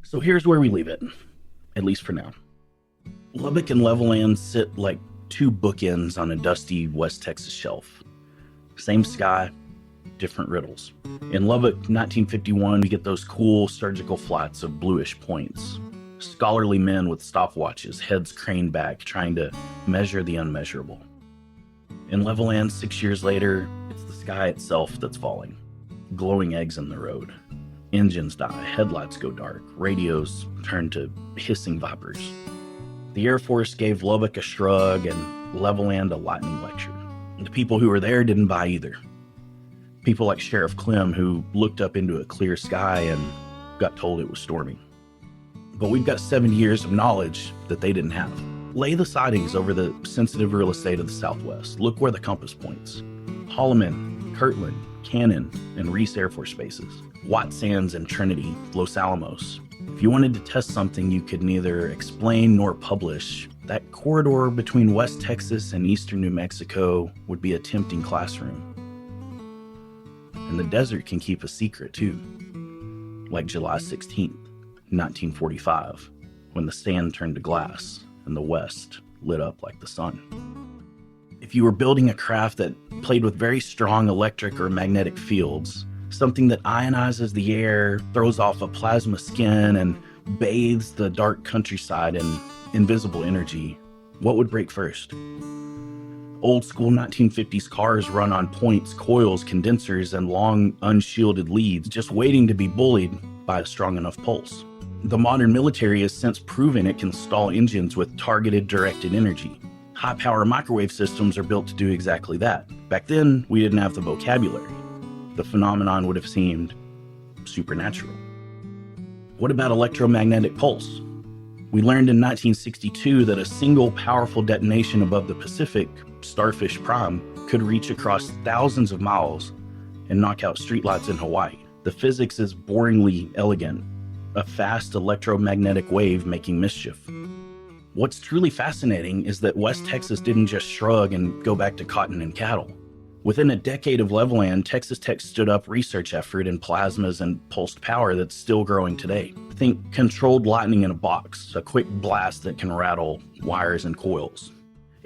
So here's where we leave it, at least for now. Lubbock and Levelland sit like two bookends on a dusty West Texas shelf. Same sky, different riddles. In Lubbock, 1951, we get those cool surgical flights of bluish points. Scholarly men with stopwatches, heads craned back, trying to measure the unmeasurable. In Levelland, 6 years later, it's the sky itself that's falling. Glowing eggs in the road. Engines die, headlights go dark, radios turn to hissing vipers. The Air Force gave Lubbock a shrug and Levelland a lightning lecture. The people who were there didn't buy either. People like Sheriff Clem, who looked up into a clear sky and got told it was storming. But we've got 70 years of knowledge that they didn't have. Lay the sightings over the sensitive real estate of the Southwest. Look where the compass points. Holloman, Kirtland, Cannon, and Reese Air Force Bases. White Sands and Trinity, Los Alamos. If you wanted to test something you could neither explain nor publish, that corridor between West Texas and eastern New Mexico would be a tempting classroom. And the desert can keep a secret too. Like July 16th, 1945, when the sand turned to glass and the West lit up like the sun. If you were building a craft that played with very strong electric or magnetic fields, something that ionizes the air, throws off a plasma skin, and bathes the dark countryside in invisible energy, what would break first? Old school 1950s cars run on points, coils, condensers, and long unshielded leads, just waiting to be bullied by a strong enough pulse. The modern military has since proven it can stall engines with targeted directed energy. High-power microwave systems are built to do exactly that. Back then, we didn't have the vocabulary. The phenomenon would have seemed supernatural. What about electromagnetic pulse? We learned in 1962 that a single powerful detonation above the Pacific, Starfish Prime, could reach across thousands of miles and knock out streetlights in Hawaii. The physics is boringly elegant, a fast electromagnetic wave making mischief. What's truly fascinating is that West Texas didn't just shrug and go back to cotton and cattle. Within a decade of Levelland, Texas Tech stood up research effort in plasmas and pulsed power that's still growing today. Think controlled lightning in a box, a quick blast that can rattle wires and coils.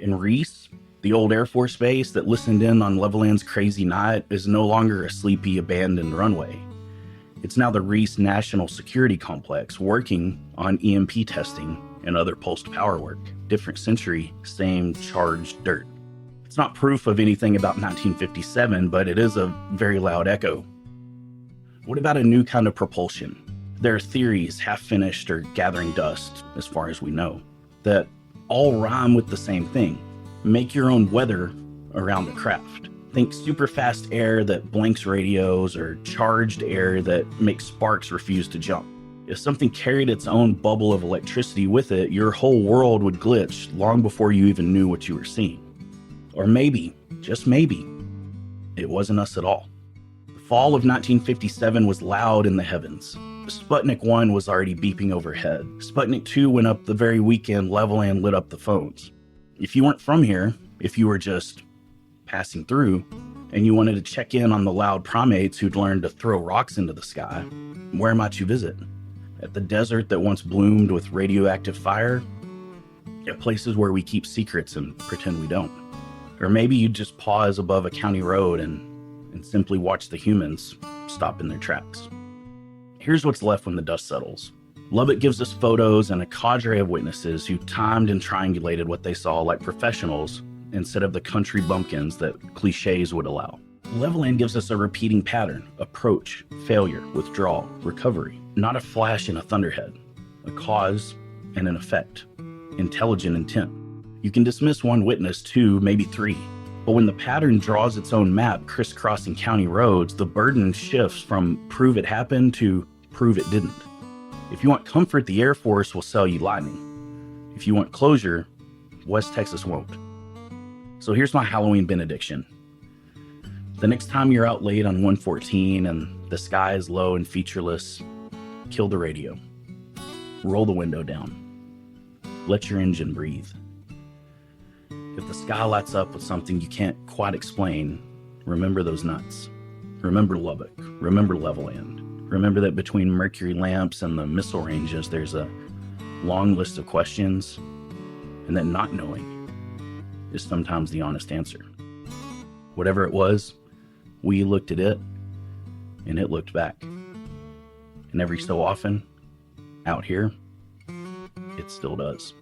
In Reese, the old Air Force base that listened in on Levelland's crazy night, is no longer a sleepy, abandoned runway. It's now the Reese National Security Complex working on EMP testing and other pulsed power work. Different century, same charged dirt. It's not proof of anything about 1957, but it is a very loud echo. What about a new kind of propulsion? There are theories, half finished or gathering dust, as far as we know, that all rhyme with the same thing. Make your own weather around the craft. Think super fast air that blanks radios or charged air that makes sparks refuse to jump. If something carried its own bubble of electricity with it, your whole world would glitch long before you even knew what you were seeing. Or maybe, just maybe, it wasn't us at all. The fall of 1957 was loud in the heavens. Sputnik 1 was already beeping overhead. Sputnik 2 went up the very weekend Levelland lit up the phones. If you weren't from here, if you were just passing through, and you wanted to check in on the loud primates who'd learned to throw rocks into the sky, where might you visit? At the desert that once bloomed with radioactive fire? At places where we keep secrets and pretend we don't? Or maybe you'd just pause above a county road and simply watch the humans stop in their tracks. Here's what's left when the dust settles. Lubbock gives us photos and a cadre of witnesses who timed and triangulated what they saw like professionals instead of the country bumpkins that cliches would allow. Levelland gives us a repeating pattern: approach, failure, withdrawal, recovery. Not a flash and a thunderhead, a cause and an effect, intelligent intent. You can dismiss one witness, two, maybe three, but when the pattern draws its own map crisscrossing county roads, the burden shifts from prove it happened to prove it didn't. If you want comfort, the Air Force will sell you lightning. If you want closure, West Texas won't. So here's my Halloween benediction. The next time you're out late on 114 and the sky is low and featureless, kill the radio. Roll the window down. Let your engine breathe. If the sky lights up with something you can't quite explain, remember those nuts. Remember Lubbock. Remember Levelland. Remember that between mercury lamps and the missile ranges, there's a long list of questions, and that not knowing is sometimes the honest answer. Whatever it was, we looked at it, and it looked back. And every so often, out here, it still does.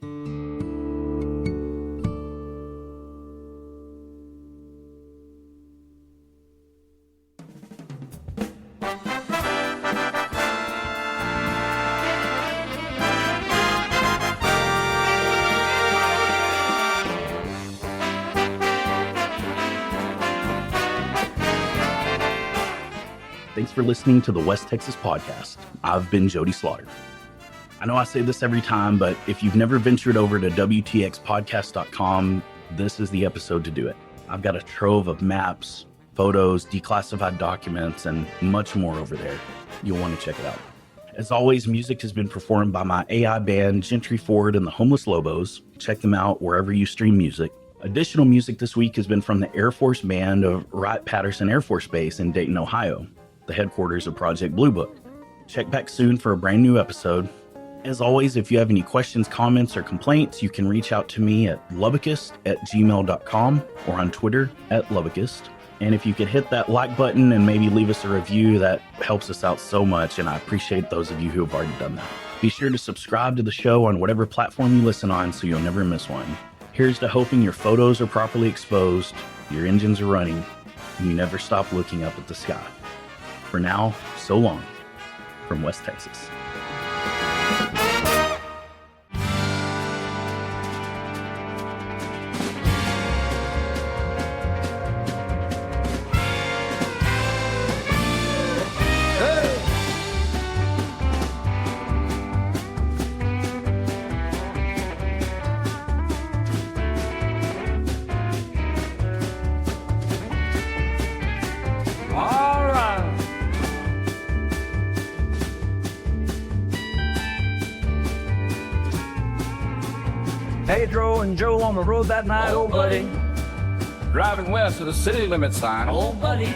Thanks for listening to the West Texas Podcast. I've been Jody Slaughter. I know I say this every time, but if you've never ventured over to WTXpodcast.com, this is the episode to do it. I've got a trove of maps, photos, declassified documents, and much more over there. You'll want to check it out. As always, music has been performed by my AI band, Gentry Ford and the Homeless Lobos. Check them out wherever you stream music. Additional music this week has been from the Air Force Band of Wright-Patterson Air Force Base in Dayton, Ohio, the headquarters of Project Blue Book. Check back soon for a brand new episode. As always, if you have any questions, comments, or complaints, you can reach out to me at lubbockist@gmail.com or on Twitter @lubbockist. And if you could hit that like button and maybe leave us a review, that helps us out so much, and I appreciate those of you who have already done that. Be sure to subscribe to the show on whatever platform you listen on so you'll never miss one. Here's to hoping your photos are properly exposed, your engines are running, and you never stop looking up at the sky. For now, so long from West Texas. Pedro and Joe on the road that night, Oh, buddy. driving west of the city limit sign. Oh, buddy.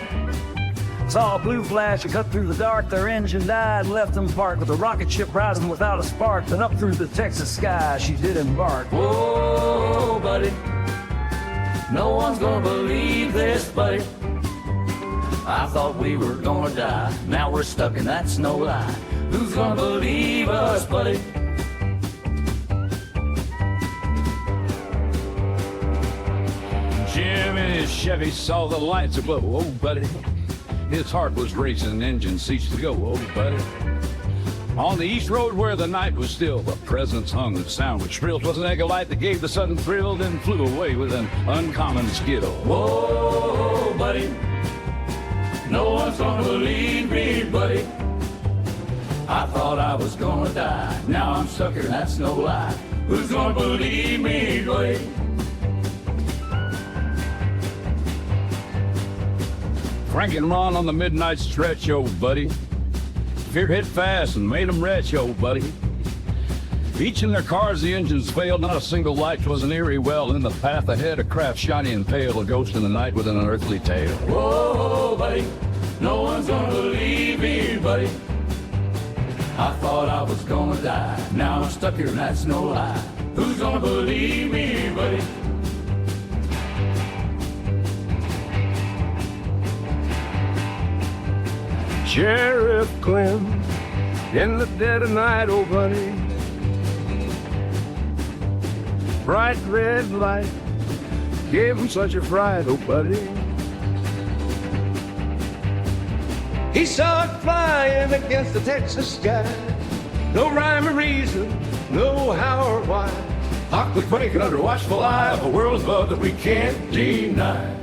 Saw a blue flash that cut through the dark, their engine died, left them parked with a rocket ship rising without a spark. Then up through the Texas sky she did embark. Oh, buddy. No one's gonna believe this, buddy. I thought we were gonna die. Now we're stuck and that's no lie. Who's gonna believe us, buddy? Jim in his Chevy saw the lights above. Oh, buddy. His heart was racing, engine ceased to go. Oh, buddy. On the east road where the night was still, the presence hung, the sound which thrilled was an egg of light that gave the sudden thrill, then flew away with an uncommon skill. Whoa, buddy. No one's gonna believe me, buddy. I thought I was gonna die. Now I'm stuck here, that's no lie. Who's gonna believe me, buddy? Frank and Ron on the midnight stretch, oh, buddy. Fear hit fast and made them retch, oh, buddy. Each in their cars, the engines failed. Not a single light was an eerie well. In the path ahead, a craft shiny and pale, a ghost in the night with an unearthly tale. Whoa, buddy. No one's gonna believe me, buddy. I thought I was gonna die. Now I'm stuck here and that's no lie. Who's gonna believe me, buddy? Sheriff Clem, in the dead of night, oh buddy. Bright red light gave him such a fright, oh buddy. He saw it flying against the Texas sky. No rhyme or reason, no how or why. Hawk was breaking under watchful eye of a world above that we can't deny.